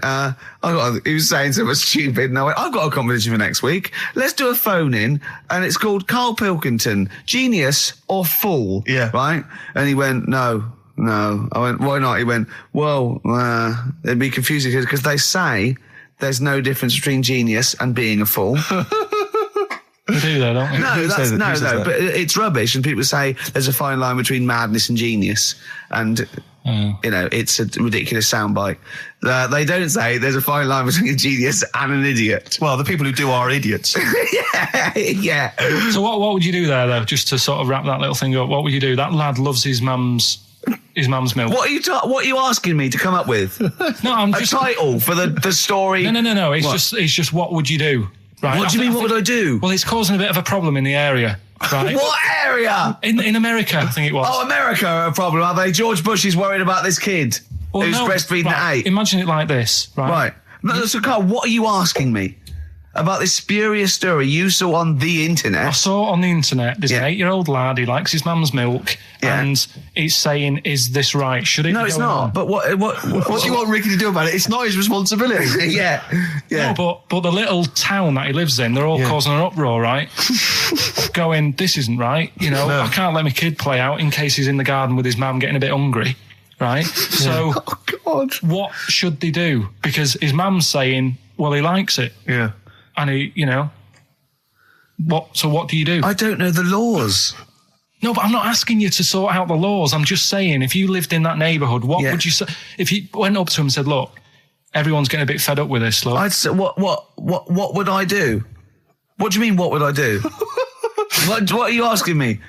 he was saying something stupid, and I went, I've got a competition for next week. Let's do a phone-in, and it's called Karl Pilkington, Genius or Fool. Yeah. Right? And he went, no. I went, why not? He went, well, it'd be confusing, because they say there's no difference between genius and being a fool. We do that, don't we? No, says that? but it's rubbish. And people say there's a fine line between madness and genius. And, you know, it's a ridiculous soundbite. They don't say there's a fine line between a genius and an idiot. Well, the people who do are idiots. Yeah. So what would you do there, though, just to sort of wrap that little thing up? What would you do? That lad loves his mum's milk. What are you asking me to come up with? No, I'm A just... title for the story? No. It's What? just what would you do? Right? What do you mean, what would I do? Well, it's causing a bit of a problem in the area, right? What area? In America, I think it was. Oh, America are a problem, are they? George Bush is worried about this kid who's breastfeeding at 8. Imagine it like this, right? Right. No, so, Carl, what are you asking me about this spurious story you saw on the I internet? saw on the internet, there's Yeah. an 8-year-old lad, he likes his mum's milk, Yeah. and it's saying, is this right? Should it No, be it's going not. on? But what What do you want Ricky to do about it? It's not his responsibility. Yeah. No, but the little town that he lives in, they're all causing an uproar, right? Going, this isn't right. You know, No. I can't let my kid play out in case he's in the garden with his mum getting a bit hungry, right? So Oh, God. what should they do? Because his mum's saying, well, he likes it. Yeah. And he, you know, what do you do? I don't know the laws. No, but I'm not asking you to sort out the laws. I'm just saying, if you lived in that neighbourhood, what Yeah. would you say? If you went up to him and said, look, everyone's getting a bit fed up with this, look. I'd say, what would I do? What do you mean, what would I do? what are you asking me?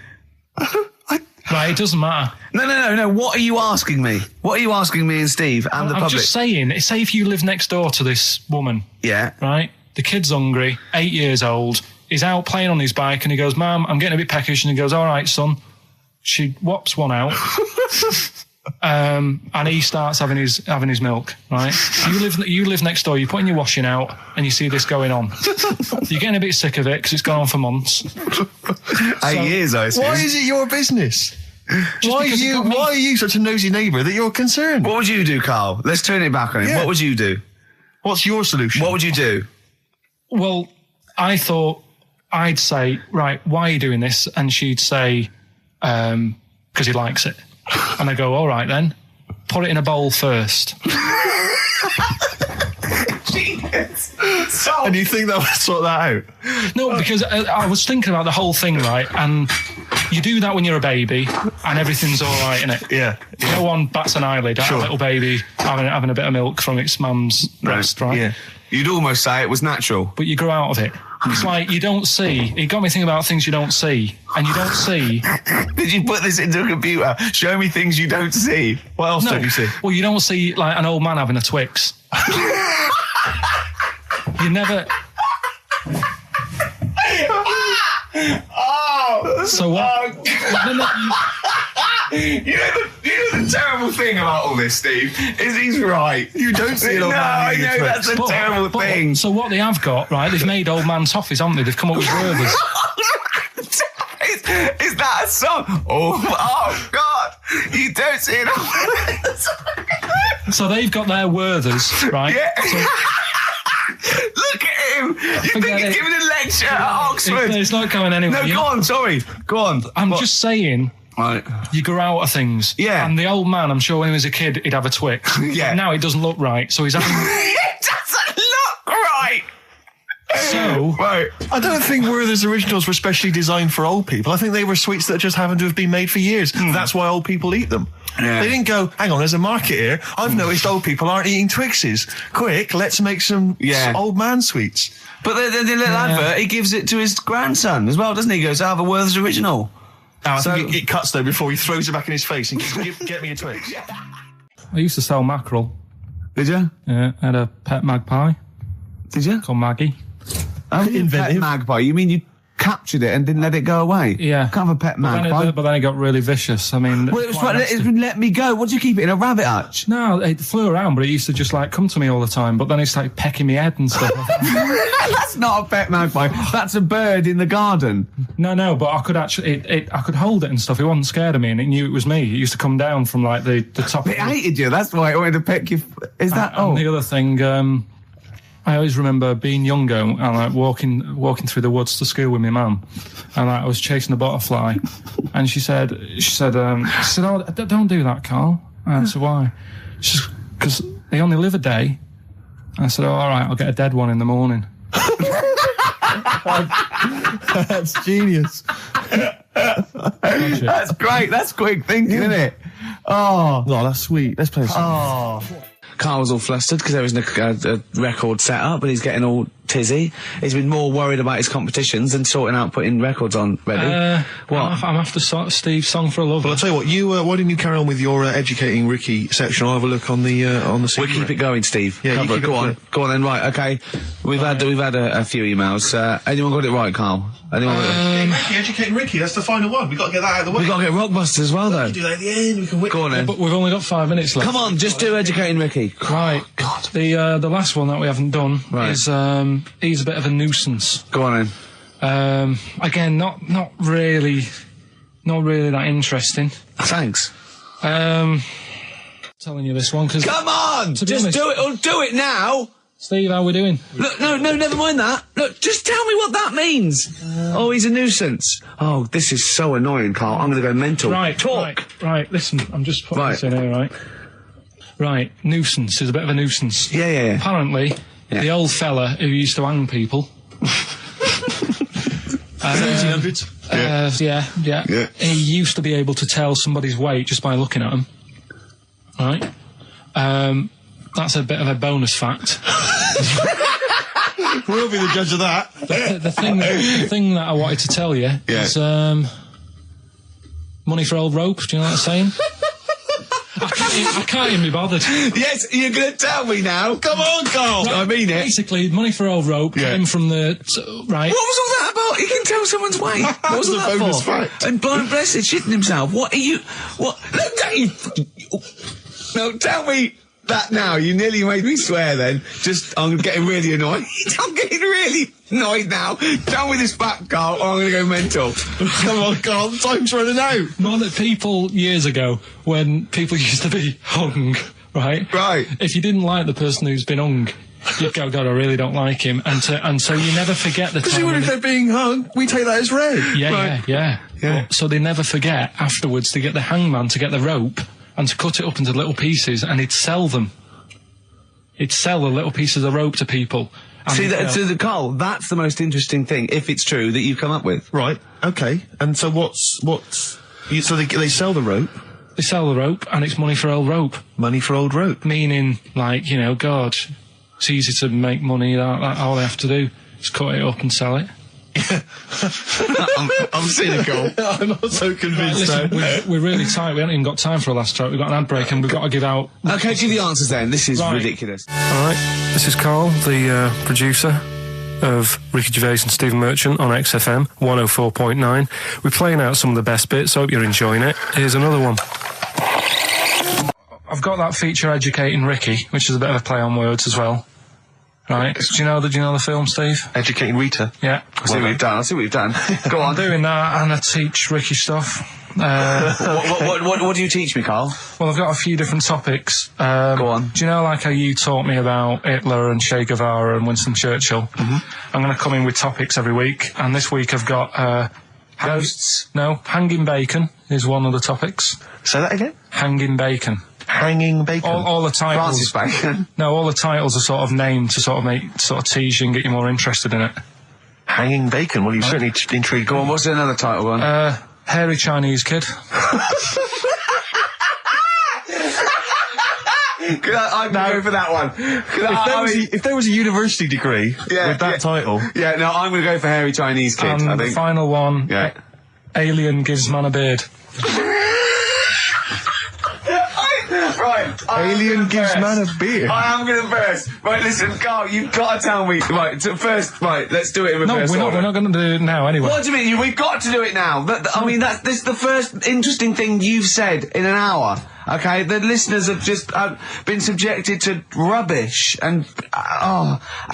Right, it doesn't matter. No. What are you asking me? What are you asking me and Steve and the I'm public? just saying, say if you live next door to this woman, Yeah. right? The kid's hungry, 8 years old. He's out playing on his bike and he goes, Mum, I'm getting a bit peckish. And he goes, all right, son. She whops one out. And he starts having his milk, right? You live next door, you're putting your washing out and you see this going on. You're getting a bit sick of it because it's gone on for months. 8 years, I assume. Why is it your business? Why because it got me. are you such a nosy neighbour that you're concerned? What would you do, Carl? Let's turn it back on him. Yeah. What would you do? What's your solution? What would you do? Well, I thought I'd say, right, why are you doing this? And she'd say, because he likes it. And I go, all right then, put it in a bowl first. And you think that would sort that out? No, because I was thinking about the whole thing, right? And You do that when you're a baby, and everything's all right, innit? Yeah. No one bats an eyelid at a little baby having a bit of milk from its mum's breast, right? Yeah. You'd almost say it was natural. But you grow out of it. It's like you don't see. It got me thinking about things you don't see, and you don't see. Did you put this into a computer? Show me things you don't see. What else don't you see? Well, you don't see like an old man having a Twix. You never. Oh! So what? You know the terrible thing about all this, Steve, is he's right. You don't see an old man I eating a know, Twix. that's a terrible thing. So what they have got, right? They've made old man toffees, haven't they? They've come up with Werthers. Is that a song? Oh God! You don't see it. So they've got their Werthers, right? Yeah. So, Look at him. You think Forget he's it. giving a lecture at Oxford? it's not going anywhere. No, go on. Sorry. Go on. I'm just saying. Right. You grow out of things. Yeah. And the old man, I'm sure when he was a kid, he'd have a Twix. Yeah. Now it doesn't look right, so he's having. It doesn't look right. So. Right. I don't think Werther's originals were specially designed for old people. I think they were sweets that just happened to have been made for years. That's why old people eat them. Yeah. They didn't go, hang on, there's a market here. I've noticed old people aren't eating Twixes. Quick, let's make some old man sweets. But the little advert, he gives it to his grandson as well, doesn't he? He goes, I have a Werther's original. I think it cuts though before he throws it back in his face and goes, get me a Twix. I used to sell mackerel. Did you? Yeah, I had a pet magpie Did you? called Maggie. Oh, pet magpie. You mean you captured it and didn't let it go away? Yeah. Can't have a pet magpie. But then it got really vicious. I mean, Well, it was quite right, nasty. it let me go. What do you keep it in a rabbit hutch? No, it flew around, but it used to just like come to me all the time. But then it started pecking my head and stuff. That's not a pet magpie. That's a bird in the garden. No, but I could actually, I could hold it and stuff. It wasn't scared of me, and it knew it was me. It used to come down from like the top. It hated you. That's why it wanted to peck you. Is that? And the other thing, I always remember being younger and like walking through the woods to school with my mum, and like, I was chasing a butterfly, and she said, "Oh, don't do that, Carl." I said, "Why?" She said, "Because they only live a day." I said, "Oh, all right, I'll get a dead one in the morning." That's genius. That's great. That's quick thinking, isn't it? Oh, No, that's sweet. Let's play some. Carl was all flustered because there was a record set up, and he's getting all tizzy. He's been more worried about his competitions than sorting out putting records on. Ready? What? I'm after Steve's song for a lover. Well, I'll tell you what. You why didn't you carry on with your educating Ricky section? I'll have a look on the CD. We keep it going, Steve. Yeah, you Cover it. keep it Go on. going. Go on then. Right. Okay. We've had a few emails. Anyone got it right, Carl? Anyone? Educating Ricky. That's the final one. We got to get that out of the way. We've got to get Rockbusters as well, though. do that at the end. We can whip. Go on then. But we've only got 5 minutes left. Come on, just do Educating Ricky. Right. God. The last one that we haven't done Right. is he's a bit of a nuisance. Go on then. Again, not really that interesting. Thanks. Telling you this one because Come on! To be Just honest- do it, or do it now! Steve, how we doing? Look, no, never mind that. Look, just tell me what that means. Oh, he's a nuisance. Oh, this is so annoying, Carl. I'm going to go mental. Right, Talk. Right. Listen, I'm just putting Right. this in here. Right. Nuisance is a bit of a nuisance. Yeah. Apparently, the old fella who used to hang people. 1700s. Yeah. He used to be able to tell somebody's weight just by looking at them. Right. That's a bit of a bonus fact. We'll be the judge of that. The thing that I wanted to tell you is money for old rope. Do you know what I'm saying? I can't even be bothered. Yes, you're going to tell me now. Come on, Carl. I mean it. Basically, money for old rope came from the right. What was all that about? He can tell someone's weight. What was all That's a that bonus for? fact. And blind blessed shitting himself. What are you? What? Look, don't you? No, tell me that now. You nearly made me swear. Then, I'm getting really annoyed. I'm getting really annoyed now. Tell me this back, Carl, or I'm going to go mental. Come on, Carl. Time's running out. More that people years ago, when people used to be hung, right? Right. If you didn't like the person who's been hung, you'd go, God, I really don't like him, and so you never forget the time. Because when if they're being hung, we take that as read. Yeah. So they never forget afterwards to get the hangman to get the rope and to cut it up into little pieces, and he'd sell them. He'd sell the little pieces of rope to people. See, Carl, that's the most interesting thing, if it's true, that you've come up with. Right. Okay. And so so they sell the rope. They sell the rope, and it's money for old rope. Money for old rope. Meaning, like, you know, God, it's easy to make money. That all they have to do is cut it up and sell it. I'm cynical. I'm not so convinced. Listen, we're really tight. We haven't even got time for a last track. We've got an ad break, and we've got to give out. Okay, give the answers then. This is Right. ridiculous. All right, this is Carl, the producer of Ricky Gervais and Stephen Merchant on XFM 104.9. We're playing out some of the best bits. Hope you're enjoying it. Here's another one. I've got that feature Educating Ricky, which is a bit of a play on words as well. Right? Do you know the film, Steve? Educating Rita. Yeah. I see what you've done. Go on. I'm doing that, and I teach Ricky stuff. What do you teach me, Carl? Well, I've got a few different topics. Go on. Do you know, like how you taught me about Hitler and Che Guevara and Winston Churchill? Mm-hmm. I'm going to come in with topics every week, and this week I've got Ghosts? hanging bacon is one of the topics. Say that again. Hanging bacon. Hanging bacon. All the Francis titles. Bacon. No, all the titles are sort of named to sort of tease you and get you more interested in it. Hanging bacon. Well, you've certainly intrigued. Go on. What's another title one? Hairy Chinese kid. I'd go for that one. If there was a university degree with that title. Yeah, no, I'm going to go for hairy Chinese kid, And I the think. final one. Yeah. Alien gives man a beard. Right. Alien gives man a beard. I am going to burst. Right, listen, Carl, you've got to tell me. Right, first, right, let's do it in No, reverse order. we're not going to do it now anyway. What do you mean? We've got to do it now. I mean, this is the first interesting thing you've said in an hour. Okay, the listeners have just been subjected to rubbish and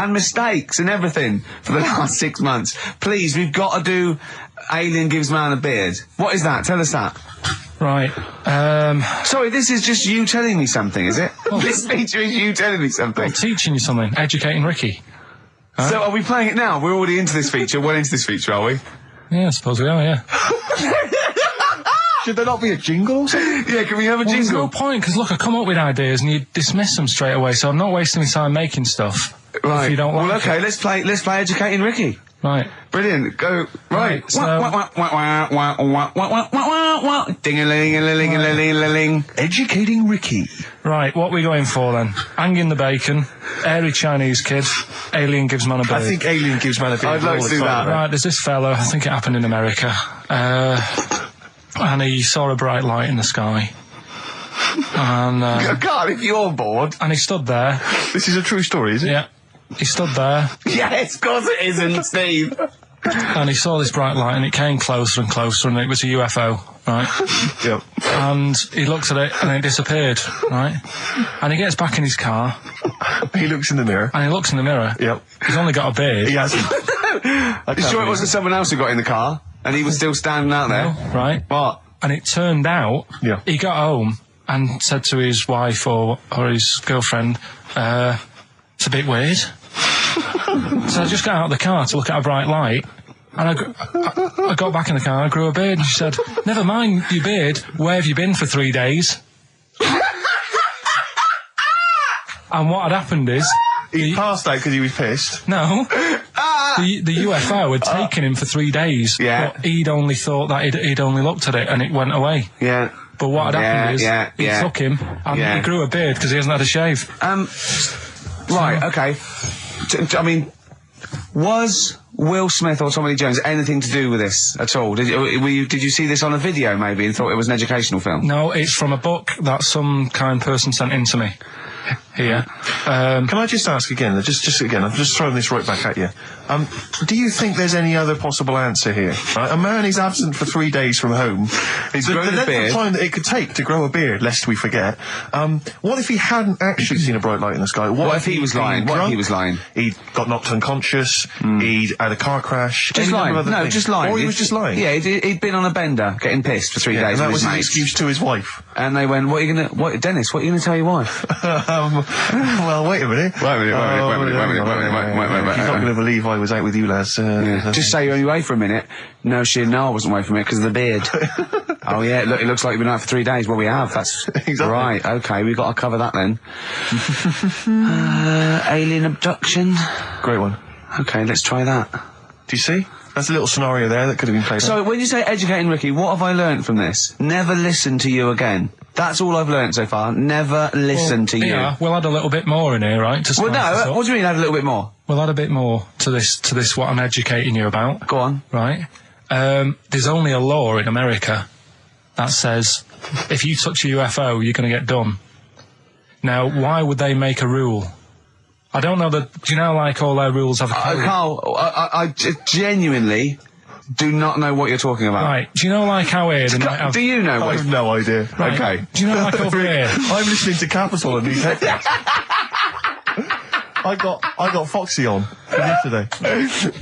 mistakes and everything for the last 6 months. Please, we've got to do Alien Gives Man a Beard. What is that? Tell us that. Right. Sorry, this is just you telling me something, is it? This feature is you telling me something. I'm teaching you something. Educating Ricky. So are we playing it now? We're already into this feature. Well into this feature, are we? Yeah, I suppose we are, yeah. Should there not be a jingle or something? Yeah, can we have a There's jingle? no point, because look, I come up with ideas and you dismiss them straight away, so I'm not wasting my time making stuff. Right. If you don't like well, okay, it. let's play Educating Ricky. Right. Brilliant. Go. Right. So- Ding-a-ling-a-ling-a-ling-a-ling. Educating Ricky. Right, what are we going for then? Hanging the bacon, hairy Chinese kid, Alien Gives Man a Beard. I think Alien gives man a beard. I'd like to do that. Right, there's this fellow, I think it happened in America, and he saw a bright light in the sky. And God, if you're bored. he stood there. This is a true story, is it? Yeah. He stood there, Yes, of course it isn't, Steve. and he saw this bright light, and it came closer and closer, and it was a UFO, right? Yep. And he looked at it, and it disappeared, right? And he gets back in his car, He looks in the mirror. and he looks in the mirror. Yep. He's only got a beard. He hasn't. You sure it wasn't someone else who got in the car and he was still standing out there? Right? What? And it turned out, Yeah. he got home and said to his wife or his girlfriend, it's a bit weird. So I just got out of the car to look at a bright light, and I got back in the car and I grew a beard, and she said, never mind your beard, where have you been for 3 days? And what had happened is... He passed out because he was pissed. No. The UFO had taken him for 3 days. Yeah. But he'd only thought that he'd only looked at it and it went away. Yeah. But what had happened is he took him and Yeah. he grew a beard because he hasn't had a shave. Right, okay. I mean, was Will Smith or Tommy Lee Jones anything to do with this at all? Did you see this on a video maybe and thought it was an educational film? No, it's from a book that some kind person sent in to me. Here. Can I just ask again, just again, I'm just throwing this right back at you. Do you think there's any other possible answer here? Right? A man is absent for 3 days from home. He's the grown a length beard. of time that it could take to grow a beard, lest we forget. What if he hadn't actually seen a bright light in the sky? What if he was lying? What if he was lying? He'd got knocked unconscious. He'd had a car crash. Just any number lying. of other No, things. just lying. Or he was just lying. Yeah, he'd been on a bender, getting pissed for 3 days and that with was his an mates. excuse to his wife. And they went, Dennis, what are you going to tell your wife? Well, wait a minute. Wait a minute. You're not going to believe I was out with you, lads. Just say you're only away for a minute. No, I wasn't away from it because of the beard. Oh yeah, look, it looks like you've been out for 3 days. Well, we have. That's Exactly. right. Okay, we've got to cover that then. Alien abduction. Great one. Okay, let's try that. Do you see? That's a little scenario there that could have been played. So, when you say educating Ricky, what have I learnt from this? Never listen to you again. That's all I've learnt so far. Never listen to you. Yeah, we'll add a little bit more in here, right? To Well, spice this no, up. what do you mean add a little bit more? We'll add a bit more to this what I'm educating you about, Go on. right? There's only a law in America that says if you touch a UFO, you're going to get done. Now, why would they make a rule? I don't know that. Do you know, like, all their rules have a code? Carl, I genuinely do not know what you're talking about. Right. Do you know, like, how here they might have... Do you know I what? have no idea. Right. Okay. Do you know, like, over here... I'm listening to Capital and these headphones. I got Foxy on from yesterday.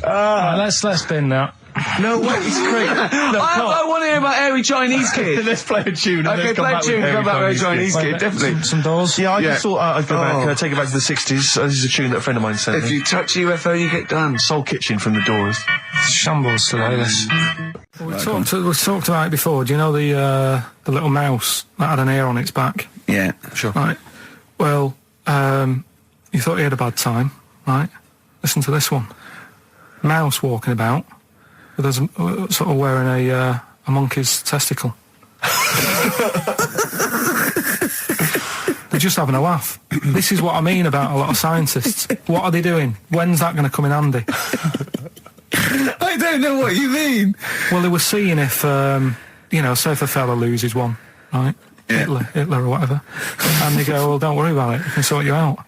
Right, let's bin that. No way, it's great. No, I want to hear about Airy Chinese Kid. let's play a tune. and Okay, then come play a back tune, with come back with Airy Chinese Kid, definitely. Some doors. Yeah, I Yeah. just thought I'd go back, Oh. take it back to the 60s. This is a tune that a friend of mine sent If me. you touch a UFO, you get done. Soul Kitchen from the Doors. Shambles today, this. We talked about it before. Do you know the little mouse that had an ear on its back? Yeah. Sure. Right. Well, you thought he had a bad time, right? Listen to this one. Mouse walking about with us sort of wearing a monkey's testicle. They're just having a laugh. This is what I mean about a lot of scientists. What are they doing? When's that going to come in handy? I don't know what you mean. Well, they were seeing if, say if a fella loses one, right? Yeah. Hitler or whatever. And they go, well, don't worry about it. We can sort you out.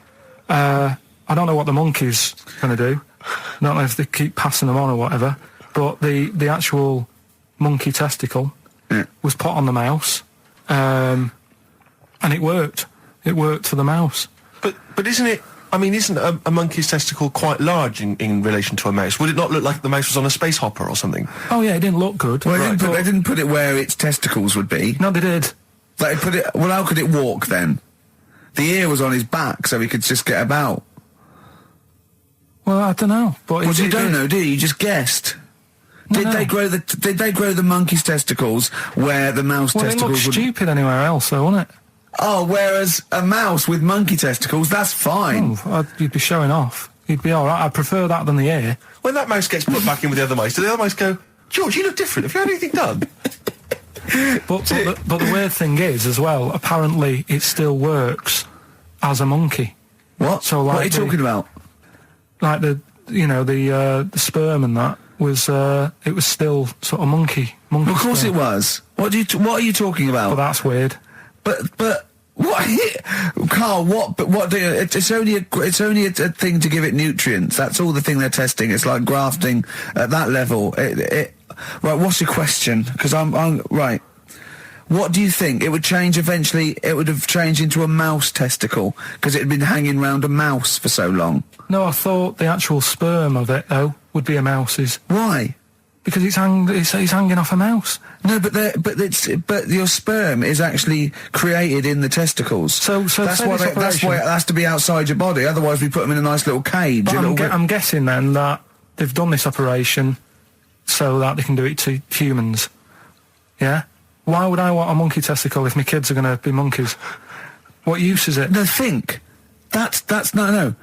I don't know what the monkey's going to do. I don't know if they keep passing them on or whatever. But the actual monkey testicle was put on the mouse. And it worked. It worked for the mouse. But isn't it? I mean, isn't a monkey's testicle quite large in relation to a mouse? Would it not look like the mouse was on a space hopper or something? Oh, yeah, it didn't look good. Well, Right, they didn't put it where its testicles would be. No, they did. They put it. Well, how could it walk then? The ear was on his back, so he could just get about. Well, I don't know. But Well, you don't know, do you? You just guessed. Did they grow the monkey's testicles where the mouse Well, it testicles looked would? stupid anywhere else, though, wouldn't it? Oh, whereas a mouse with monkey testicles, that's fine. You'd be showing off. You'd be all right. I prefer that than the ear. When that mouse gets put back in with the other mice, do the other mice go, George, you look different. Have you had anything done? But the weird thing is, as well, apparently it still works as a monkey. What? So, like what are you talking about? Like the sperm and that was it was still sort of monkey. Of course sperm. it was. What are you talking about? But that's weird. But what, Carl? It's only a thing to give it nutrients. That's all the thing they're testing. It's like grafting at that level. Right. What's your question? Because I'm right. What do you think? It would change eventually. It would have changed into a mouse testicle because it had been hanging round a mouse for so long. No, I thought the actual sperm of it though would be a mouse's Why? because it's hanging off a mouse. No, but your sperm is actually created in the testicles. So that's say why this that's why it has to be outside your body. Otherwise, we put them in a nice little cage. But a little bit. I'm guessing then that they've done this operation so that they can do it to humans. Yeah. Why would I want a monkey testicle if my kids are going to be monkeys? What use is it? No, think. That's no.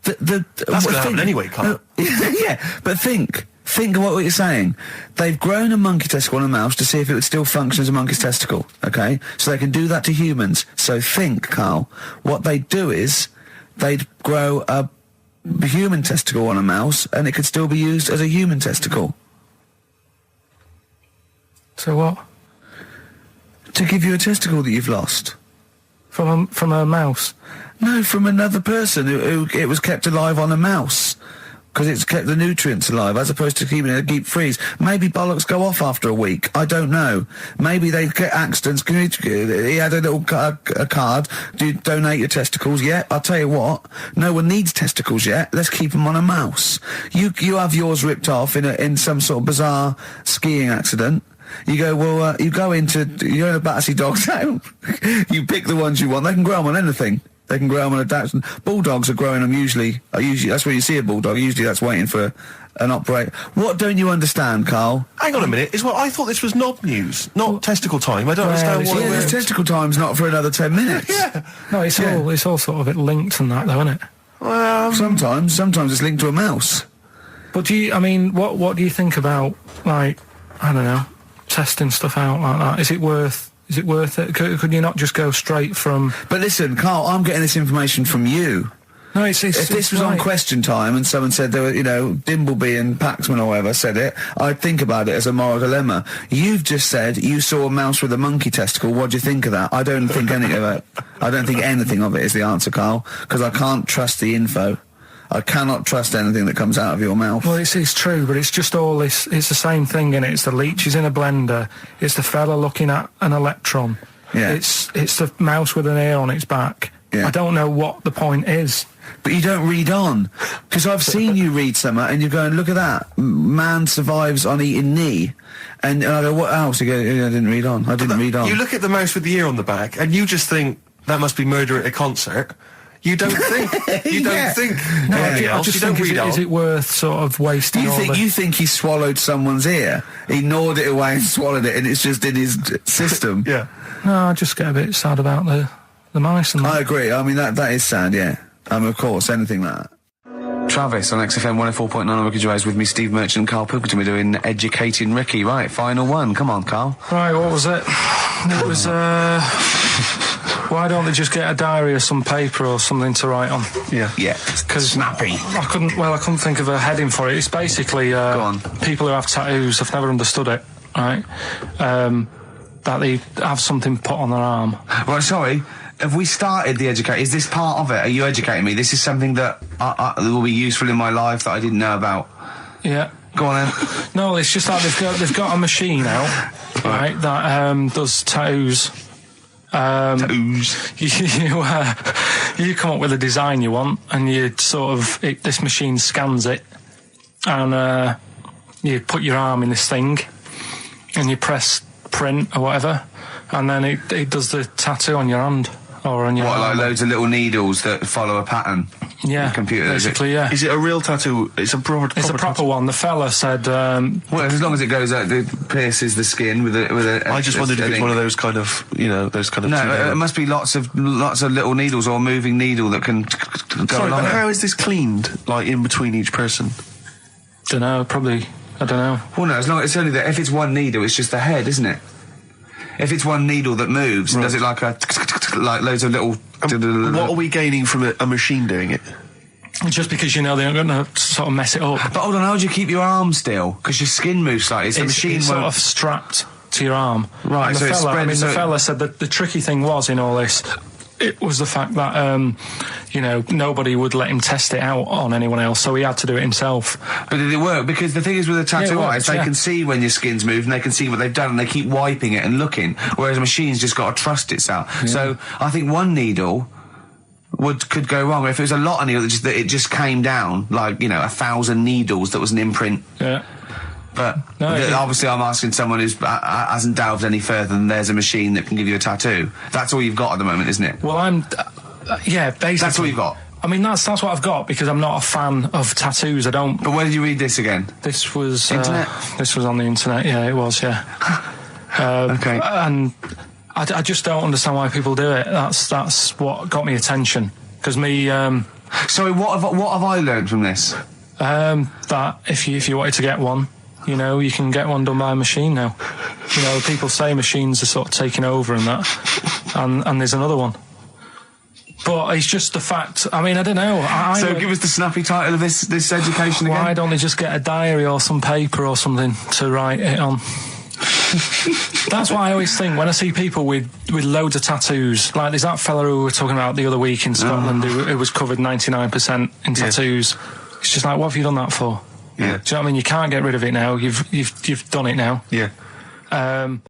That's going to happen anyway, Carl. Yeah, but think of what you're saying. They've grown a monkey testicle on a mouse to see if it would still function as a monkey's testicle, okay? So they can do that to humans. So think, Carl, what they'd do is they'd grow a human testicle on a mouse and it could still be used as a human testicle. So what? To give you a testicle that you've lost. From a mouse? No, from another person who it was kept alive on a mouse. Because it's kept the nutrients alive, as opposed to keeping it in a deep freeze. Maybe bollocks go off after a week. I don't know. Maybe they get accidents. He had a little a card. Do you donate your testicles? Yeah, I'll tell you what. No one needs testicles yet. Let's keep them on a mouse. You have yours ripped off in some sort of bizarre skiing accident. You go, well, you're in a Battersea dog town. You pick the ones you want. They can grow them on anything. They can grow them on a Dachshund. Bulldogs are growing them usually that's where you see a bulldog. Usually that's waiting for an operator. What don't you understand, Carl? Hang on a minute. I thought this was knob news, not testicle time. I don't understand why. Yeah, this testicle time's not for another 10 minutes. Yeah. No, it's all sort of linked and that, though, isn't it? Well, sometimes it's linked to a mouse. But what do you think about, like, I don't know, testing stuff out like that? Is it worth it? Could you not just go straight from... But listen, Carl, I'm getting this information from you. No, if this was on Question Time and someone said there were, Dimbleby and Paxman or whatever said it, I'd think about it as a moral dilemma. You've just said you saw a mouse with a monkey testicle. What do you think of that? I don't think anything of it. I don't think anything of it is the answer, Carl, because I can't trust the info. I cannot trust anything that comes out of your mouth. Well, it's true, but it's just all this. It's the same thing, innit? It's the leeches in a blender. It's the fella looking at an electron. Yeah. It's the mouse with an ear on its back. Yeah. I don't know what the point is. But you don't read on. Because I've seen you read something and you're going, look at that. Man survives on eating knee. And I go, what else? You go, I didn't read on. I didn't read on. You look at the mouse with the ear on the back and you just think, that must be murder at a concert. You don't think. You don't think. No, anything I else. just You don't think, read on. is it worth sort of wasting all the... You think he swallowed someone's ear? He gnawed it away and swallowed it and it's just in his system? Yeah. No, I just get a bit sad about the mice and that. I agree. I mean, that is sad, yeah. Of course, anything like that. Travis on XFM 104.9 on Ricky Gervais with me, Steve Merchant and Karl Pilkington. We're doing Educating Ricky. Right, final one. Come on, Karl. Right, what was it? It was, why don't they just get a diary or some paper or something to write on? Yeah. Yeah. Because snappy. I couldn't think of a heading for it. It's basically, Go on. people who have tattoos, I've never understood it, right? That they have something put on their arm. Right, sorry. Have we started the educate? Is this part of it? Are you educating me? This is something that will be useful in my life that I didn't know about. Yeah. Go on then. No, it's just like they've got a machine out, right, that does tattoos. Tattoos. You come up with a design you want, and you sort of this machine scans it, and you put your arm in this thing, and you press print or whatever, and then it does the tattoo on your hand or on your What, arm. like loads of little needles that follow a pattern? Yeah, The computer, basically, yeah. Is it a real tattoo? It's a proper. It's a proper one. The fella said. Well, as long as it goes out, it pierces the skin with a. I just wondered if it's one of those kind of, those kind of. No, it must be lots of little needles or a moving needle that can go Sorry, along but it. how is this cleaned? Like in between each person? Don't know. Probably. I don't know. Well, no, as long it's only that if it's one needle, it's just the head, isn't it? If it's one needle that moves, and does it like like loads of little. What are we gaining from a machine doing it? Just because they're not going to sort of mess it up. But hold on, how do you keep your arm still? Because your skin moves slightly. So the machine it's won't. sort of strapped to your arm. Right, And so it's spread- the so- fella said that the tricky thing was in all this, it was the fact that, nobody would let him test it out on anyone else, so he had to do it himself. But did it work? Because the thing is with a tattoo Yeah, it works, artist, they yeah. can see when your skin's moved and they can see what they've done and they keep wiping it and looking. Whereas a machine's just got to trust itself. Yeah. So I think one needle could go wrong. If it was a lot of needles, that it just came down, like, 1,000 needles that was an imprint. Yeah. But No, obviously I'm asking someone who hasn't delved any further than there's a machine that can give you a tattoo. That's all you've got at the moment, isn't it? Well, basically. That's all you've got. I mean, that's what I've got because I'm not a fan of tattoos. I don't. But where did you read this again? This was Internet? This was on the internet. Yeah, it was. Yeah. Okay. And I just don't understand why people do it. That's what got me attention. Because me. Sorry, what have I learned from this? That if you wanted to get one, you can get one done by a machine now. People say machines are sort of taking over and that, and there's another one. But it's just the fact. I mean, I don't know. So give us the snappy title of this education again. Why don't they just get a diary or some paper or something to write it on? That's what I always think when I see people with loads of tattoos. Like there's that fella who we were talking about the other week in Scotland who was covered 99% in tattoos. It's just like, what have you done that for? Yeah. Do you know what I mean? You can't get rid of it now. You've done it now. Yeah.